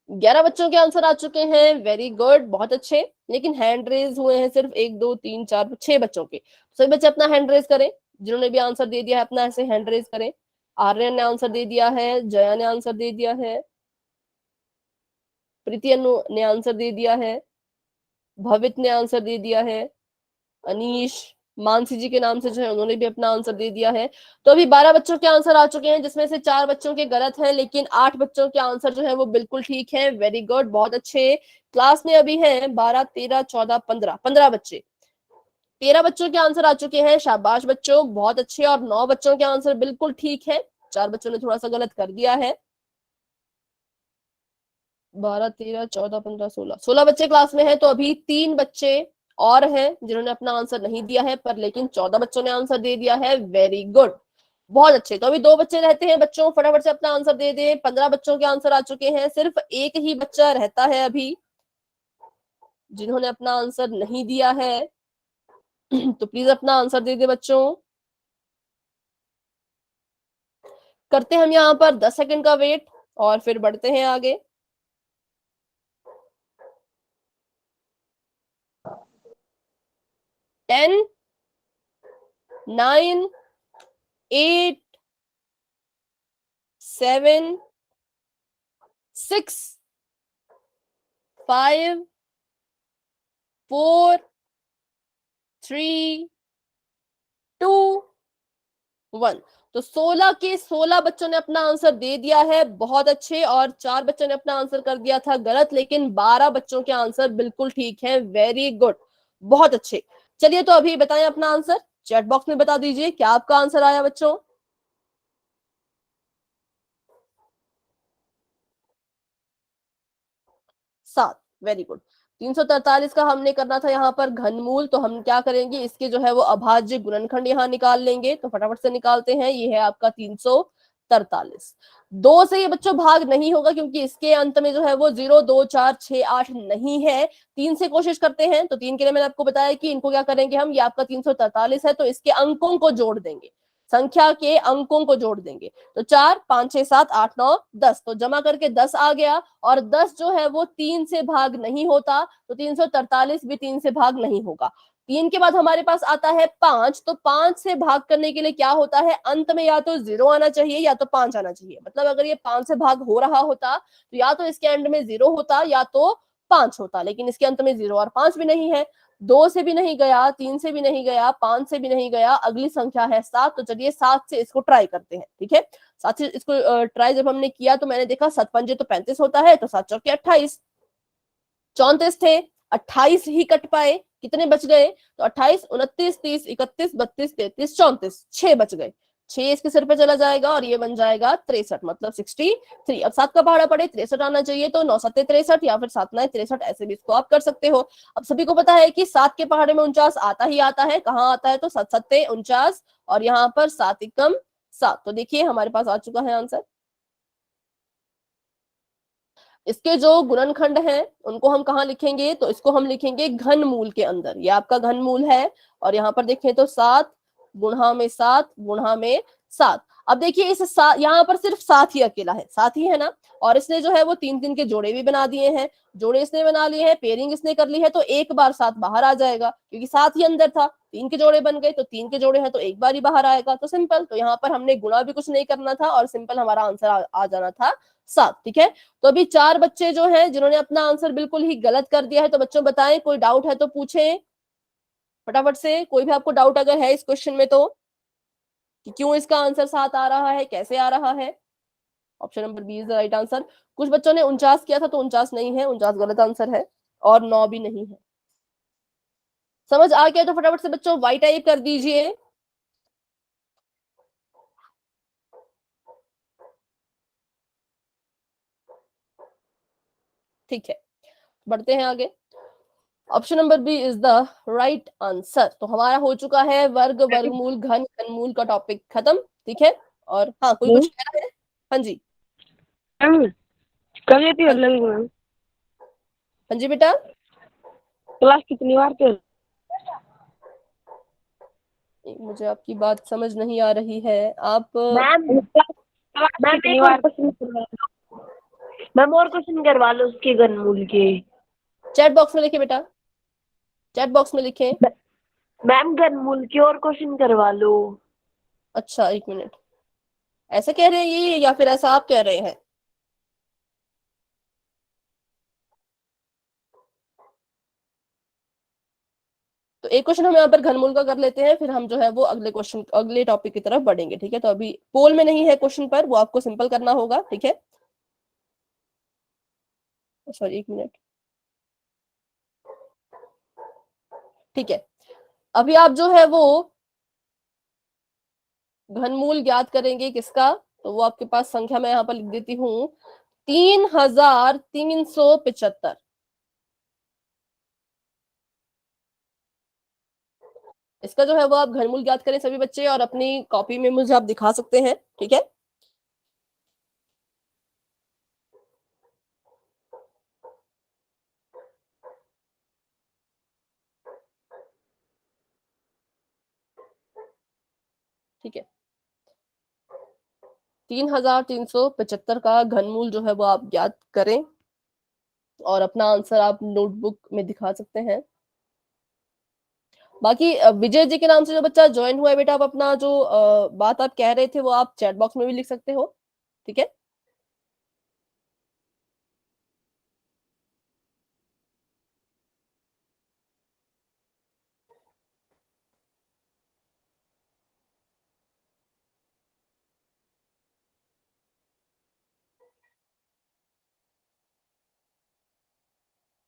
ग्यारह बच्चों के आंसर आ चुके हैं, वेरी गुड, बहुत अच्छे। लेकिन हैंड रेज हुए हैं सिर्फ 1 2 3 4 6 बच्चों के। सभी बच्चे अपना हैंड रेज करें, जिन्होंने भी आंसर दे दिया है अपना ऐसे हैंड रेज करें। आर्यन ने आंसर दे दिया है, जया ने आंसर दे दिया है, प्रीति अनु ने आंसर दे दिया है, भवित ने आंसर दे दिया है, अनीश, मानसी जी के नाम से जो है उन्होंने भी अपना आंसर दे दिया है। तो अभी 12 बच्चों के आंसर आ चुके हैं, जिसमें से 4 बच्चों के गलत हैं, लेकिन 8 बच्चों के आंसर जो है वो बिल्कुल ठीक है, वेरी गुड, बहुत अच्छे। क्लास में अभी है 12 13 14 15 बच्चे, 13 बच्चों के आंसर आ चुके हैं, शाबाश बच्चों, बहुत अच्छे। और 9 बच्चों के आंसर बिल्कुल ठीक है, 4 बच्चों ने थोड़ा सा गलत कर दिया है। 12 13 14 15 16 बच्चे क्लास में हैं, तो अभी 3 बच्चे और हैं जिन्होंने अपना आंसर नहीं दिया है, पर लेकिन 14 बच्चों ने आंसर दे दिया है, वेरी गुड, बहुत अच्छे। तो अभी 2 बच्चे रहते हैं बच्चों, फटाफट से अपना आंसर दे दें। 15 बच्चों के आंसर आ चुके हैं, सिर्फ एक ही बच्चा रहता है अभी जिन्होंने अपना आंसर नहीं दिया है। तो प्लीज अपना आंसर दे दे बच्चों। करते हैं हम यहाँ पर 10 सेकंड का वेट और फिर बढ़ते हैं आगे। 10 9 8 7 6 5 4 3 2 1। तो 16 के 16 बच्चों ने अपना आंसर दे दिया है, बहुत अच्छे। और 4 बच्चों ने अपना आंसर कर दिया था गलत, लेकिन 12 बच्चों के आंसर बिल्कुल ठीक है, वेरी गुड, बहुत अच्छे। चलिए तो अभी बताएं अपना आंसर, चैट बॉक्स में बता दीजिए क्या आपका आंसर आया बच्चों। 7, वेरी गुड। 343 का हमने करना था यहाँ पर घनमूल, तो हम क्या करेंगे, इसके जो है वो अभाज्य गुणनखंड यहाँ निकाल लेंगे, तो फटाफट से निकालते हैं। ये है आपका 343। 2 से ये बच्चों भाग नहीं होगा क्योंकि इसके अंत में जो है वो 0 2 4 6 8 नहीं है। 3 से कोशिश करते हैं, तो 3 के लिए मैंने आपको बताया कि इनको क्या करेंगे हम, ये आपका 343 है तो इसके अंकों को जोड़ देंगे। संख्या के अंकों को जोड़ देंगे। तो 4 5 6 7 8 9 10, तो जमा करके 10 आ गया, और 10 जो है वो 3 से भाग नहीं होता, तो 343 भी 3 से भाग नहीं होगा। 3 के बाद हमारे पास आता है 5, तो 5 से भाग करने के लिए क्या होता है, अंत में या तो 0 आना चाहिए या तो 5 आना चाहिए। मतलब अगर ये 5 से भाग हो रहा होता तो या तो इसके एंड में 0 होता या तो 5 होता, लेकिन इसके अंत में 0 और 5 भी नहीं है। 2 से भी नहीं गया, 3 से भी नहीं गया, 5 से भी नहीं गया, अगली संख्या है 7। तो चलिए 7 से इसको ट्राई करते हैं, ठीक है। 7 से इसको ट्राई जब हमने किया तो मैंने देखा 7 पंजे तो 35 होता है, तो 7 चौके 28, 34 थे, 28 ही कट पाए, कितने बच गए, तो 28 29 30 31 32 33 34, 6 बच गए। 6 इसके सिर पे चला जाएगा और ये बन जाएगा 63, मतलब 63। अब 7 का पहाड़ा पड़े 63 आना चाहिए, तो 9 7 63 या फिर 7 9 63, ऐसे भी इसको आप कर सकते हो। अब सभी को पता है कि 7 के पहाड़े में 49 आता ही आता है, कहाँ आता है, तो 7 7 49, और यहाँ पर 7 एकम 7। तो देखिए हमारे पास आ चुका है आंसर। इसके जो गुणनखंड हैं उनको हम कहाँ लिखेंगे, तो इसको हम लिखेंगे घन मूल के अंदर। ये आपका घन मूल है, और यहाँ पर देखें तो 7 गुणा में 7 गुणा में 7। अब देखिए इस यहाँ पर सिर्फ 7 ही अकेला है, 7 ही है ना, और इसने जो है वो 3 3 के जोड़े भी बना दिए हैं, जोड़े इसने बना लिए हैं, पेयरिंग इसने कर ली है, तो एक बार 7 बाहर आ जाएगा, क्योंकि 7 ही अंदर था, 3 के जोड़े बन गए, तो 3 के जोड़े हैं तो एक बार ही बाहर आएगा, तो सिंपल। तो यहाँ पर हमने गुणा भी कुछ नहीं करना था, और सिंपल हमारा आंसर आ जाना था 7, ठीक है। तो अभी 4 बच्चे जो हैं जिन्होंने अपना आंसर बिल्कुल ही गलत कर दिया है, तो बच्चों बताएं, कोई डाउट है तो पूछें फटाफट से। कोई भी आपको डाउट अगर है इस क्वेश्चन में तो, कि क्यों इसका आंसर 7 आ रहा है, कैसे आ रहा है। Option number B is the right answer. कुछ बच्चों ने 49 किया था, तो 49 नहीं है, 49 गलत आंसर है, और 9 भी नहीं है। समझ आ गया तो फटाफट से बच्चों वाई टाइप कर दीजिए। ठीक है, बढ़ते हैं आगे। Option number B is the right answer. तो हमारा हो चुका है वर्ग, वर्गमूल, घन, घनमूल का टॉपिक खत्म, ठीक है। और हाँ, कोई कुछ कह रहा है? हाँ जी, कल ये थी हाँ, मैम, हाँ जी बेटा। क्लास कितनी बार थे? मुझे आपकी बात समझ नहीं आ रही है। आप मैम मैम एक और क्वेश्चन करवा लो, मैम और क्वेश्चन करवा लो उसके घनमूल के। चैट बॉक्स में लिखे बेटा, चैट बॉक्स में लिखे। मैम घनमूल के और क्वेश्चन करवा लो। अच्छा, एक मिनट। ऐसा कह रहे हैं ये, या फिर ऐसा आप कह रहे हैं? तो एक क्वेश्चन हम यहाँ पर घनमूल का कर लेते हैं, फिर हम जो है वो अगले क्वेश्चन, अगले टॉपिक की तरफ बढ़ेंगे, ठीक है। तो अभी पोल में नहीं है क्वेश्चन पर, वो आपको सिंपल करना होगा, ठीक है। सॉरी, एक मिनट, ठीक है। अभी आप जो है वो घनमूल ज्ञात करेंगे किसका, तो वो आपके पास संख्या मैं यहाँ पर लिख देती हूँ, 3375। इसका जो है वो आप घनमूल ज्ञात करें सभी बच्चे, और अपनी कॉपी में मुझे आप दिखा सकते हैं, ठीक है। ठीक है, 3375 का घनमूल जो है वो आप ज्ञात करें, और अपना आंसर आप नोटबुक में दिखा सकते हैं। बाकी विजय जी के नाम से जो बच्चा ज्वाइन हुआ है बेटा, आप अपना जो बात आप कह रहे थे वो आप चैट बॉक्स में भी लिख सकते हो, ठीक है।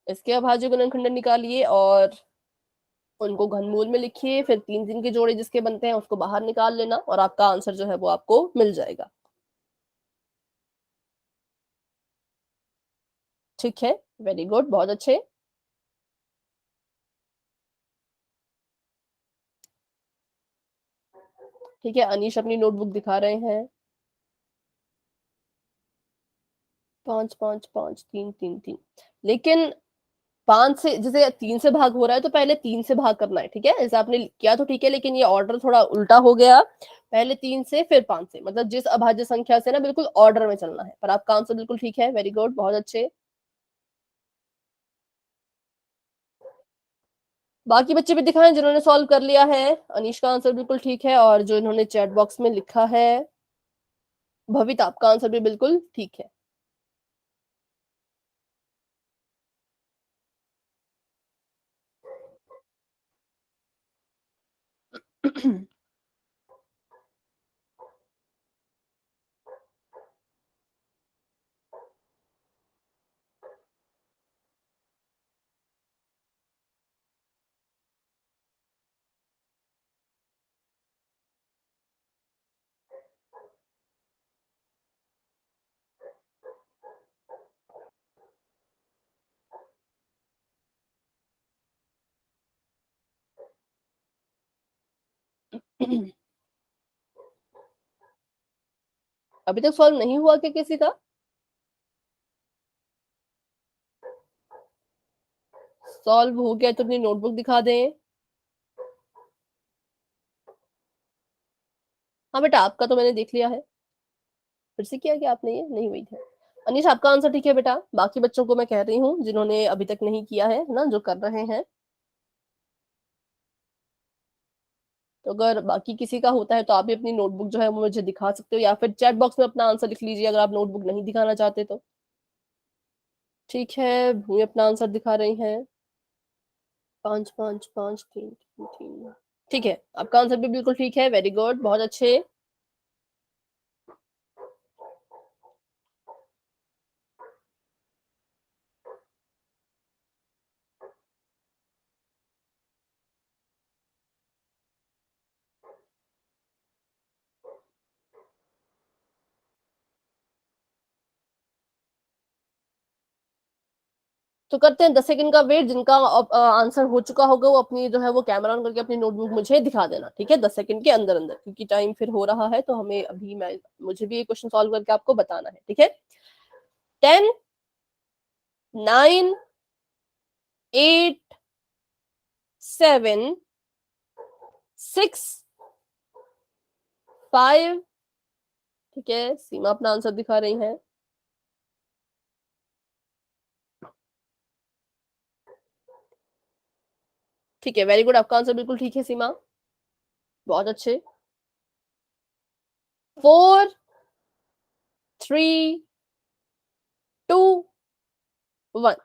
इसके अभाज्य गुणनखंड निकालिए और उनको घनमूल में लिखिए, फिर 3 3 के जोड़े जिसके बनते हैं उसको बाहर निकाल लेना, और आपका आंसर जो है वो आपको मिल जाएगा, ठीक है। वेरी गुड, बहुत अच्छे। ठीक है, अनीश अपनी नोटबुक दिखा रहे हैं। 5 5 5 3 3 3, लेकिन 5 से, जैसे 3 से भाग हो रहा है तो पहले 3 से भाग करना है, ठीक है, ऐसे आपने किया तो ठीक है, लेकिन ये ऑर्डर थोड़ा उल्टा हो गया, पहले 3 से फिर 5 से, मतलब जिस अभाज्य संख्या से ना बिल्कुल ऑर्डर में चलना है। पर आपका आंसर बिल्कुल ठीक है, वेरी गुड, बहुत अच्छे। बाकी बच्चे भी दिखाएं जिन्होंने सॉल्व कर लिया है। अनीश का आंसर बिल्कुल ठीक है, और जो इन्होंने चैट बॉक्स में लिखा है, भवित आपका आंसर भी बिल्कुल ठीक है। अभी तक सॉल्व नहीं हुआ क्या किसी का? सॉल्व हो गया तो अपनी नोटबुक दिखा दें। हाँ बेटा, आपका तो मैंने देख लिया है। फिर से किया क्या आपने? ये नहीं हुई है। अनीश आपका आंसर ठीक है बेटा, बाकी बच्चों को मैं कह रही हूँ जिन्होंने अभी तक नहीं किया है ना, जो कर रहे हैं, तो अगर बाकी किसी का होता है तो आप भी अपनी नोटबुक जो है वो मुझे दिखा सकते हो, या फिर चैट बॉक्स में अपना आंसर लिख लीजिए अगर आप नोटबुक नहीं दिखाना चाहते तो। ठीक है, भूमि अपना आंसर दिखा रही हैं, 5 5 5 3 3 3। ठीक है, आपका आंसर भी बिल्कुल ठीक है, वेरी गुड, बहुत अच्छे। तो करते हैं 10 सेकंड का वेट, जिनका आंसर हो चुका होगा वो अपनी जो है वो कैमरा ऑन करके अपनी नोटबुक मुझे दिखा देना, ठीक है, 10 सेकंड के अंदर अंदर, क्योंकि टाइम फिर हो रहा है तो हमें अभी मुझे भी ये क्वेश्चन सॉल्व करके आपको बताना है, ठीक है। 10 9 8 7 6 5। ठीक है, सीमा अपना आंसर दिखा रही हैं। ठीक है, वेरी गुड, आपका आंसर बिल्कुल ठीक है सीमा, बहुत अच्छे। 4 3 2 1।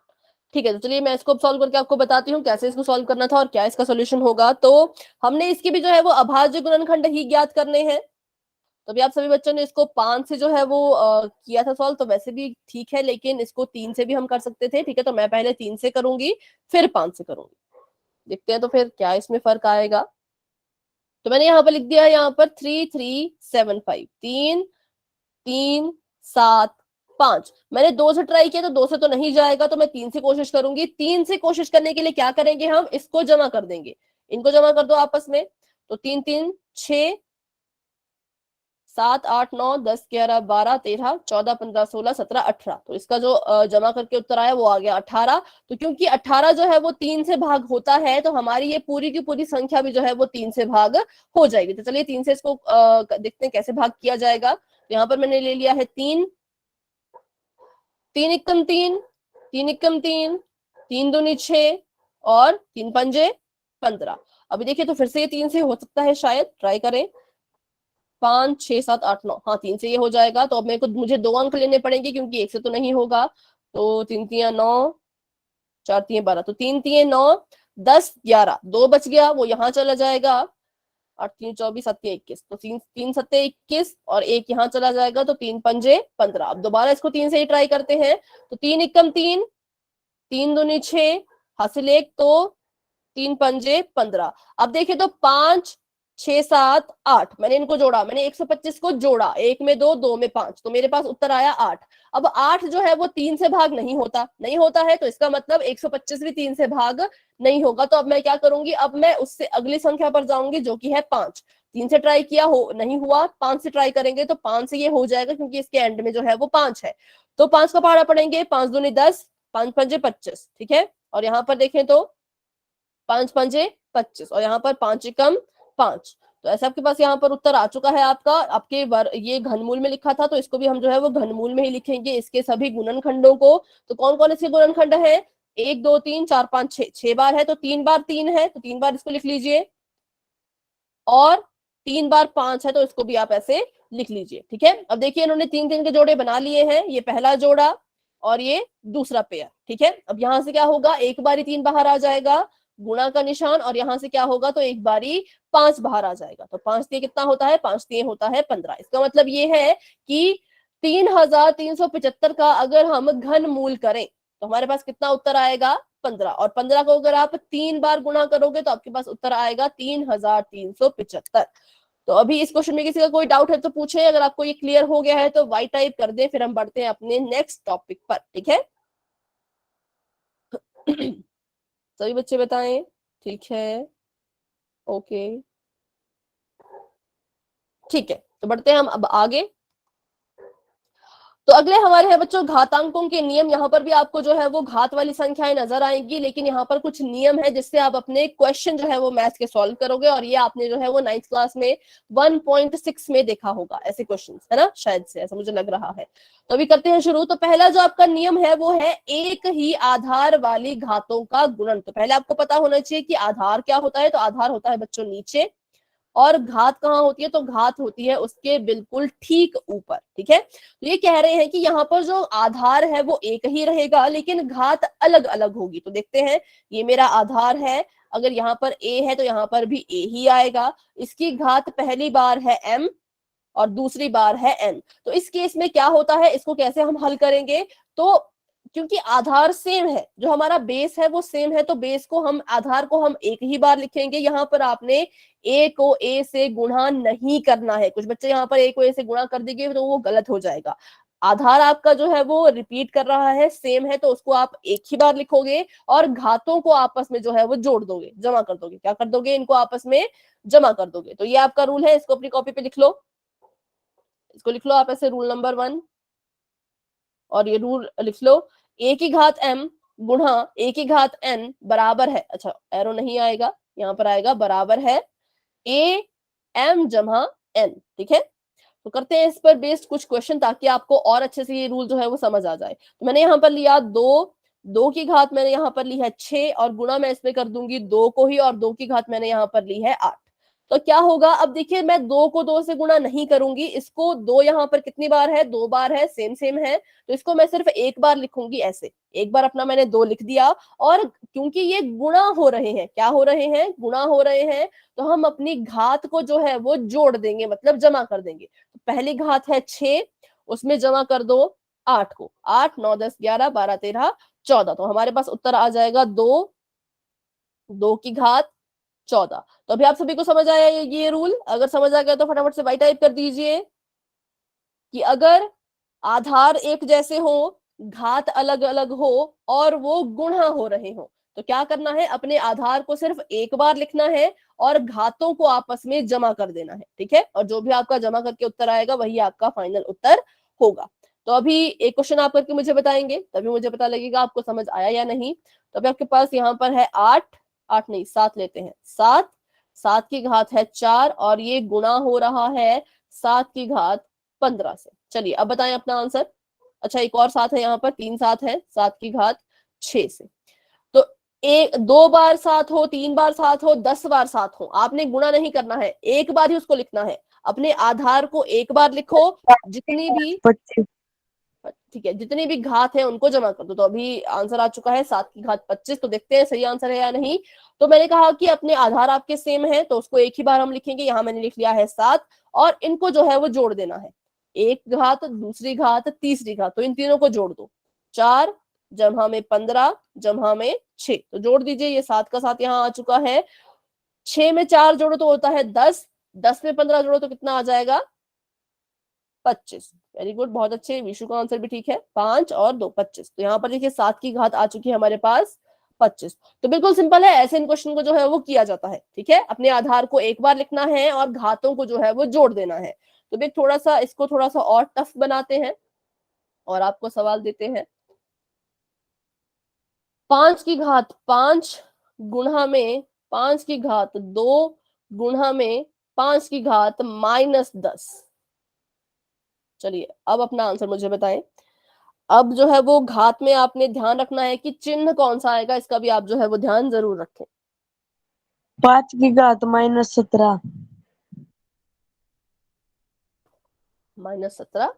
ठीक है, तो चलिए मैं इसको सॉल्व करके आपको बताती हूँ कैसे इसको सॉल्व करना था और क्या इसका सोल्यूशन होगा। तो हमने इसके भी जो है वो अभाज्य गुणनखंड ही ज्ञात करने हैं। तो अभी आप सभी बच्चों ने इसको 5 से जो है वो किया था सॉल्व, तो वैसे भी ठीक है, लेकिन इसको 3 से भी हम कर सकते थे, ठीक है, तो मैं पहले 3 से करूंगी फिर 5 से करूंगी, देखते हैं तो फिर क्या इसमें फर्क आएगा। तो मैंने यहाँ पर लिख दिया है, यहाँ पर 3375, 3 3 7 5। मैंने 2 से ट्राई किया तो 2 से तो नहीं जाएगा, तो मैं 3 से कोशिश करूंगी। 3 से कोशिश करने के लिए क्या करेंगे, हम इसको जमा कर देंगे, इनको जमा कर दो आपस में। तो 3 3 6 7 8 9 10 11 12 13 14 15 16 17 18। तो इसका जो जमा करके उत्तर आया वो आ गया 18। तो क्योंकि 18 जो है वो 3 से भाग होता है, तो हमारी ये पूरी की पूरी संख्या भी जो है वो 3 से भाग हो जाएगी। तो चलिए 3 से इसको देखते हैं कैसे भाग किया जाएगा। यहाँ पर मैंने ले लिया है 3, 3 एकम 3, 3 एकम 3, 3 दूनी 6 और 3 पंजे 15। अभी देखिए तो फिर से ये 3 से हो सकता है, शायद ट्राई करें। 5 6 7 8 9, हाँ 3 से ये हो जाएगा। तो अब मुझे 2 अंक लेने पड़ेंगे क्योंकि 1 से तो नहीं होगा। तो 3 3 9, 4 3 12, तो 3 3 9 10 11, 2 बच गया, वो यहाँ चला जाएगा। 8 3 24, 7 3 21, तो 3 3 7 21 और 1 यहाँ चला जाएगा, तो 3 पंजे 15। अब दोबारा इसको 3 से ही ट्राई करते हैं। तो 3 एकम 3, 3 दूनी 6, हासिल 1, तो 3 पंजे 15। अब देखिए तो 5 6 7 8, मैंने इनको जोड़ा, मैंने 125 को जोड़ा, 1 में 2, 2 में 5, तो मेरे पास उत्तर आया 8। अब 8 जो है वो 3 से भाग नहीं होता, नहीं होता है, तो इसका मतलब 125 भी 3 से भाग नहीं होगा। तो अब मैं क्या करूंगी, अब मैं उससे अगली संख्या पर जाऊंगी जो कि है 5। 3 से ट्राई किया, हो नहीं हुआ, 5 से ट्राई करेंगे तो 5 से ये हो जाएगा क्योंकि इसके एंड में जो है वो 5 है। तो 5 का पहाड़ा पड़ेंगे, 5 दूनी 10, 5 पंजे 25, ठीक है, और यहाँ पर देखें तो 5 पंजे 25 और यहाँ पर 5 एकम 5। तो ऐसा आपके पास यहाँ पर उत्तर आ चुका है आपका। आपके ये घनमूल में लिखा था तो इसको भी हम जो है वो घनमूल में ही लिखेंगे, इसके सभी गुणनखंडों को। तो कौन कौन इसके गुणनखंड है? 1 2 3 4 5 6, 6 बार है तो 3 बार 3 है तो 3 बार इसको लिख लीजिए, और 3 बार 5 है तो इसको भी आप ऐसे लिख लीजिए। ठीक है, अब देखिए इन्होंने 3 3 के जोड़े बना लिए हैं, ये पहला जोड़ा और ये दूसरा पेयर। ठीक है, अब यहां से क्या होगा, एक बारी 3 बाहर आ जाएगा, गुणा का निशान, और यहां से क्या होगा तो एक बारी 5 बाहर आ जाएगा। तो 5 3 कितना होता है? 5 3 होता है 15। इसका मतलब ये है कि 3375 का अगर हम घन मूल करें तो हमारे पास कितना उत्तर आएगा? 15। और 15 को अगर आप 3 बार गुणा करोगे तो आपके पास उत्तर आएगा 3375। तो अभी इस क्वेश्चन में किसी का कोई डाउट है तो पूछे, अगर आपको ये क्लियर हो गया है तो वाई टाइप कर दे, फिर हम बढ़ते हैं अपने नेक्स्ट टॉपिक पर। ठीक है सभी बच्चे बताएं। ठीक है, ओके, ठीक है, तो बढ़ते हैं हम अब आगे। तो अगले हमारे हैं बच्चों घातांकों के नियम। यहाँ पर भी आपको जो है वो घात वाली संख्याएं नजर आएंगी, लेकिन यहाँ पर कुछ नियम है जिससे आप अपने क्वेश्चन जो है वो मैथ्स के सॉल्व करोगे, और ये आपने जो है वो 9th क्लास में 1.6 में देखा होगा ऐसे क्वेश्चंस, है ना, शायद से ऐसा मुझे लग रहा है। तो अभी करते हैं शुरू। तो पहला जो आपका नियम है वो है एक ही आधार वाली घातों का गुणन। तो पहले आपको पता होना चाहिए कि आधार क्या होता है। तो आधार होता है बच्चों नीचे, और घात कहाँ होती है? तो घात होती है उसके बिल्कुल ठीक ऊपर। ठीक है, तो ये कह रहे हैं कि यहाँ पर जो आधार है वो एक ही रहेगा लेकिन घात अलग अलग होगी। तो देखते हैं, ये मेरा आधार है, अगर यहाँ पर a है तो यहाँ पर भी a ही आएगा। इसकी घात पहली बार है m और दूसरी बार है n। तो इस केस में क्या होता है, इसको कैसे हम हल करेंगे? तो क्योंकि आधार सेम है, जो हमारा बेस है वो सेम है, तो बेस को हम, आधार को हम एक ही बार लिखेंगे। यहाँ पर आपने a को a से गुणा नहीं करना है। कुछ बच्चे यहाँ पर a को a से गुणा कर देंगे तो वो गलत हो जाएगा। आधार आपका जो है वो रिपीट कर रहा है, सेम है, तो उसको आप एक ही बार लिखोगे और घातों को आपस में जो है वो जोड़ दोगे, जमा कर दोगे। क्या कर दोगे? इनको आपस में जमा कर दोगे। तो ये आपका रूल है, इसको अपनी कॉपी पे लिख लो, इसको लिख लो आप ऐसे, रूल नंबर 1। और ये रूल लिख लो, a की घात m गुणा a की घात n बराबर है, अच्छा एरो नहीं आएगा, यहाँ पर आएगा बराबर है a m जमा n। ठीक है, तो करते हैं इस पर बेस्ड कुछ क्वेश्चन ताकि आपको और अच्छे से ये रूल जो है वो समझ आ जाए। तो मैंने यहाँ पर लिया 2 की घात मैंने यहाँ पर ली है 6, और गुणा मैं इसमें कर दूंगी 2 को ही, और 2 की घात मैंने यहाँ पर ली है 8। तो क्या होगा, अब देखिए मैं 2 को 2 से गुणा नहीं करूंगी, इसको 2 यहाँ पर कितनी बार है? 2 बार है, सेम सेम है, तो इसको मैं सिर्फ एक बार लिखूंगी ऐसे। एक बार अपना मैंने 2 लिख दिया, और क्योंकि ये गुणा हो रहे हैं, क्या हो रहे हैं? गुणा हो रहे हैं, तो हम अपनी घात को जो है वो जोड़ देंगे, मतलब जमा कर देंगे। तो पहली घात है 6, उसमें जमा कर दो 8 को, 8 9 10 11 12 13 14। तो हमारे पास उत्तर आ जाएगा 2 की घात 14। तो अभी आप सभी को समझ आया ये रूल? अगर समझ आ गया तो फटाफट से वाई टाइप कर दीजिए कि अगर आधार एक जैसे हो, घात अलग अलग हो, और वो गुणा हो रहे हो, तो क्या करना है? अपने आधार को सिर्फ एक बार लिखना है और घातों को आपस में जमा कर देना है। ठीक है, और जो भी आपका जमा करके उत्तर आएगा वही आपका फाइनल उत्तर होगा। तो अभी एक क्वेश्चन आप करके मुझे बताएंगे, तभी मुझे पता लगेगा आपको समझ आया या नहीं। तो अभी आपके पास यहाँ पर है 8 नहीं 7 लेते हैं, 7 की घात है 4, और ये गुणा हो रहा है 7 की घात 15 से। चलिए अब बताएं अपना आंसर। अच्छा एक और 7 है यहाँ पर, 3 7 है, 7 की घात 6 से। तो 2 बार 7 हो, 3 बार 7 हो, 10 बार 7 हो, आपने गुणा नहीं करना है, एक बार ही उसको लिखना है। अपने आधार को एक बार लिखो, जितनी भी, 25। ठीक है, जितनी भी घात है उनको जमा कर दो। तो अभी आंसर आ चुका है 7 की घात 25। तो देखते हैं सही आंसर है या नहीं। तो मैंने कहा कि अपने आधार आपके सेम है तो उसको एक ही बार हम लिखेंगे। यहाँ मैंने लिख लिया है 7, और इनको जो है वो जोड़ देना है, एक घात, दूसरी घात, तीसरी घात, तो इन तीनों को जोड़ दो। 4 जमा में 15 जमा में 6, तो जोड़ दीजिए, ये 7 का 7 यहाँ आ चुका है। 6 में 4 जोड़ो तो होता है 10, 10 में 15 जोड़ो तो कितना आ जाएगा? 25। वेरी गुड, बहुत अच्छे, विशु का आंसर भी ठीक है, 5 और 2 25। तो यहाँ पर देखिए 7 की घात आ चुकी है हमारे पास 25। तो बिल्कुल सिंपल है, ऐसे इन क्वेश्चन को जो है वो किया जाता है। ठीक है, अपने आधार को एक बार लिखना है और घातों को जो है वो जोड़ देना है। तो भी थोड़ा सा इसको थोड़ा सा और टफ बनाते हैं और आपको सवाल देते हैं। 5 की घात 5 गुणा में 5 की घात 2 गुणा में 5 की घात -10। चलिए अब अपना आंसर मुझे बताएं। अब जो है वो घात में आपने ध्यान रखना है कि चिन्ह कौन सा आएगा, इसका भी आप जो है वो ध्यान जरूर रखें। 5 की घात -17। -17।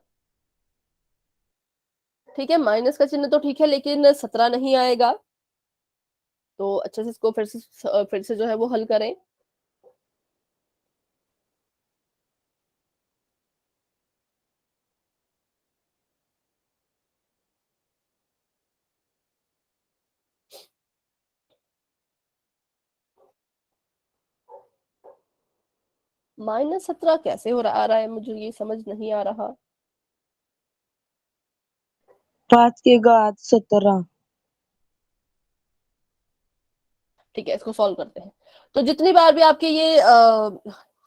ठीक है, माइनस का चिन्ह तो ठीक है, लेकिन 17 नहीं आएगा। तो अच्छे से इसको फिर से जो है वो हल करें। -17 कैसे आ रहा है, मुझे ये समझ नहीं आ रहा। 5 की घात 17। ठीक है, इसको सॉल्व करते हैं। तो जितनी बार भी आपके ये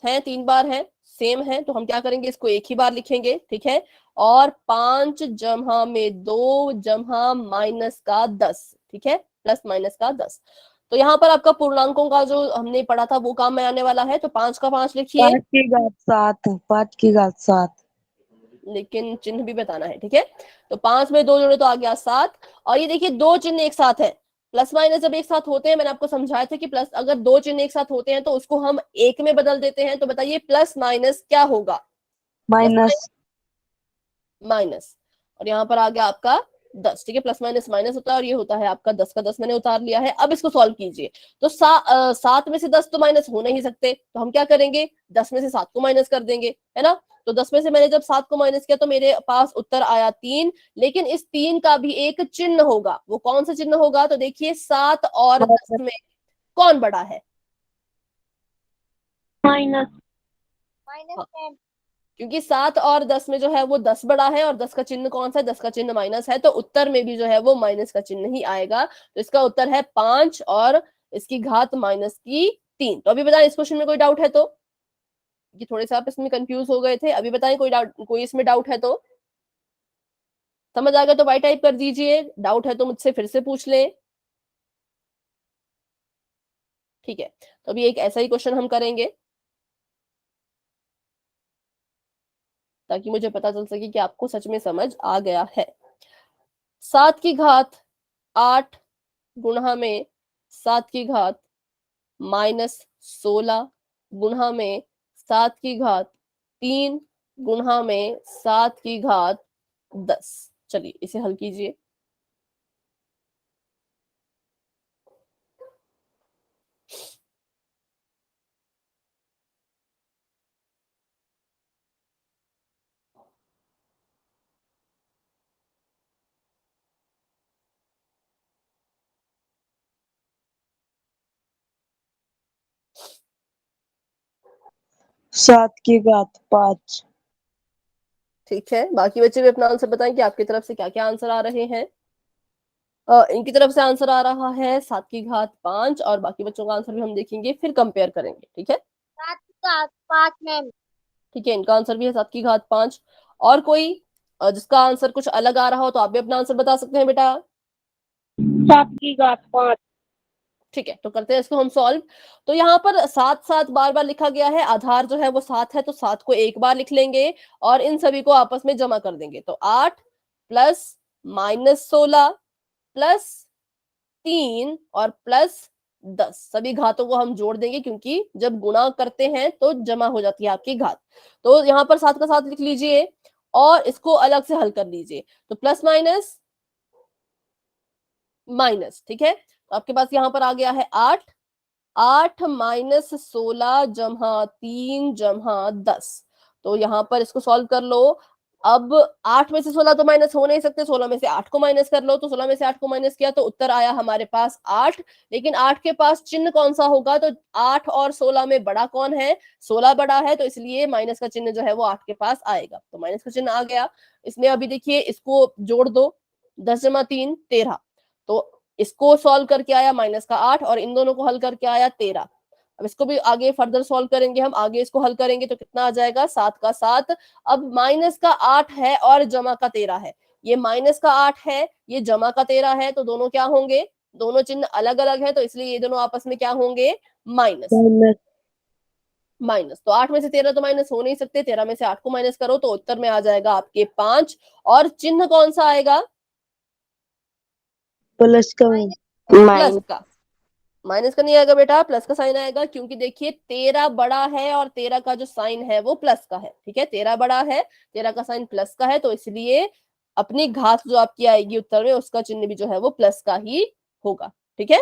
हैं, 3 बार हैं, सेम है, तो हम क्या करेंगे, इसको एक ही बार लिखेंगे। ठीक है, और 5 जमा में 2 जमा -10। ठीक है, प्लस माइनस का 10। तो यहाँ पर आपका पूर्णांकों का जो हमने पढ़ा था वो काम में आने वाला है। तो 5 का 5 लिखिए, 5 की घात 7। 5 की घात 7। लेकिन चिन्ह भी बताना है। ठीक है, तो 5 में 2 जोड़े तो आ गया 7। और ये देखिए 2 चिन्ह एक साथ है। प्लस माइनस जब एक साथ होते हैं, मैंने आपको समझाया था कि प्लस अगर 2 चिन्ह एक साथ होते हैं तो उसको हम एक में बदल देते हैं। तो बताइए प्लस माइनस क्या होगा? Plus minus. माइनस। और यहाँ पर आ गया आपका 10। ठीक है, प्लस माइनस माइनस होता है और ये होता है आपका 10 का 10 मैंने उतार लिया है। अब इसको सॉल्व कीजिए। तो 7 में से 10 तो माइनस हो नहीं सकते, तो हम क्या करेंगे, 10 में से 7 को माइनस कर देंगे, है ना। तो 10 में से मैंने जब 7 को माइनस किया तो मेरे पास उत्तर आया 3। लेकिन इस 3 का भी एक चिन्ह होगा। वो कौन सा चिन्ह होगा? तो देखिए 7 और 10 में कौन बड़ा है? माइनस। हाँ, क्योंकि 7 और 10 में जो है वो 10 बड़ा है, और 10 का चिन्ह कौन सा है? 10 का चिन्ह माइनस है, तो उत्तर में भी जो है वो माइनस का चिन्ह ही आएगा। तो इसका उत्तर है 5 और इसकी घात -3। तो अभी बताएं, इस क्वेश्चन में कोई डाउट है तो? कि थोड़े से आप इसमें कंफ्यूज हो गए थे, अभी बताएं कोई इसमें डाउट है तो? समझ आ गया तो वाई टाइप कर दीजिए, डाउट है तो मुझसे फिर से पूछ लें। ठीक है, तो अभी एक ऐसा ही क्वेश्चन हम करेंगे ताकि मुझे पता चल सके कि आपको सच में समझ आ गया है। 7 की घात 8 गुणा में 7 की घात -16 गुणा में 7 की घात 3 गुणा में 7 की घात 10। चलिए इसे हल कीजिए। सात की घात 5। ठीक है, बाकी बच्चे भी अपना आंसर बताएं कि आपकी तरफ से क्या क्या आंसर आ रहे हैं। इनकी तरफ से आंसर आ रहा है 7 की घात 5, और बाकी बच्चों का आंसर भी हम देखेंगे, फिर कंपेयर करेंगे। ठीक है, 7 की घात 5 मैम। ठीक है, इनका आंसर भी है 7 की घात 5। और कोई जिसका आंसर कुछ अलग आ रहा हो तो आप भी अपना आंसर बता सकते हैं बेटा। 7 की घात 5। ठीक है, तो करते हैं इसको हम सॉल्व। तो यहाँ पर 7 7 बार बार लिखा गया है, आधार जो है वो 7 है, तो 7 को एक बार लिख लेंगे और इन सभी को आपस में जमा कर देंगे। तो 8 प्लस -16 प्लस 3 और प्लस 10, सभी घातों को हम जोड़ देंगे, क्योंकि जब गुणा करते हैं तो जमा हो जाती है आपकी घात। तो यहाँ पर 7 का 7 लिख लीजिए और इसको अलग से हल कर लीजिए। तो प्लस माइनस माइनस, ठीक है, तो आपके पास यहाँ पर आ गया है 8। 8 -16 जमा 3 जमा 10। तो यहाँ पर इसको सॉल्व कर लो। अब 8 में से 16 तो माइनस हो नहीं सकते, 16 में से 8 को माइनस कर लो। तो 16 में से 8 को माइनस किया तो उत्तर आया हमारे पास 8। लेकिन 8 के पास चिन्ह कौन सा होगा? तो 8 और 16 में बड़ा कौन है? 16 बड़ा है, तो इसलिए माइनस का चिन्ह जो है वो 8 के पास आएगा। तो माइनस का चिन्ह आ गया। इसमें अभी देखिए इसको जोड़ दो, 10 जमा 3 13। तो इसको सॉल्व करके आया माइनस का 8 और इन दोनों को हल करके आया 13। अब इसको भी आगे फर्दर सॉल्व करेंगे हम, आगे इसको हल करेंगे तो कितना आ जाएगा? 7 का 7। अब माइनस का 8 है और जमा का 13 है। ये माइनस का 8 है, ये जमा का 13 है, तो दोनों क्या होंगे? दोनों चिन्ह अलग अलग है, तो इसलिए ये दोनों आपस में क्या होंगे, माइनस। माइनस माइनस, तो 8 में से 13 तो माइनस हो नहीं सकते, 13 में से 8 को माइनस करो तो उत्तर में आ जाएगा आपके 5। और चिन्ह कौन सा आएगा, प्लस का प्लस का। माइनस का नहीं आएगा बेटा, प्लस का साइन आएगा, क्योंकि देखिए 13 बड़ा है और 13 का जो साइन है वो प्लस का है। ठीक है, 13 बड़ा है, 13 का साइन प्लस का है, तो इसलिए अपनी घात जो आपकी आएगी उत्तर में, उसका चिन्ह भी जो है वो प्लस का ही होगा। ठीक है,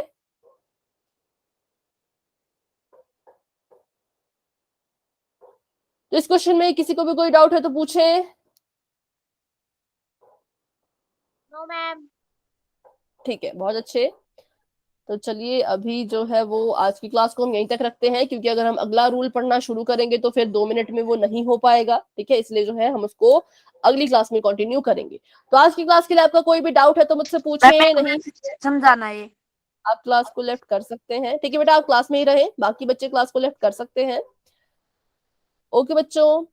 तो इस क्वेश्चन में किसी को भी कोई डाउट है तो पूछें। No ma'am. ठीक है, बहुत अच्छे। तो चलिए अभी जो है वो आज की क्लास को हम यहीं तक रखते हैं, क्योंकि अगर हम अगला रूल पढ़ना शुरू करेंगे तो फिर 2 मिनट में वो नहीं हो पाएगा। ठीक है, इसलिए जो है हम उसको अगली क्लास में कंटिन्यू करेंगे। तो आज की क्लास के लिए आपका कोई भी डाउट है तो मुझसे पूछें, नहीं समझाना है। आप क्लास को लेफ्ट कर सकते हैं। ठीक है बेटा, आप क्लास में ही रहे, बाकी बच्चे क्लास को लेफ्ट कर सकते हैं। ओके बच्चों।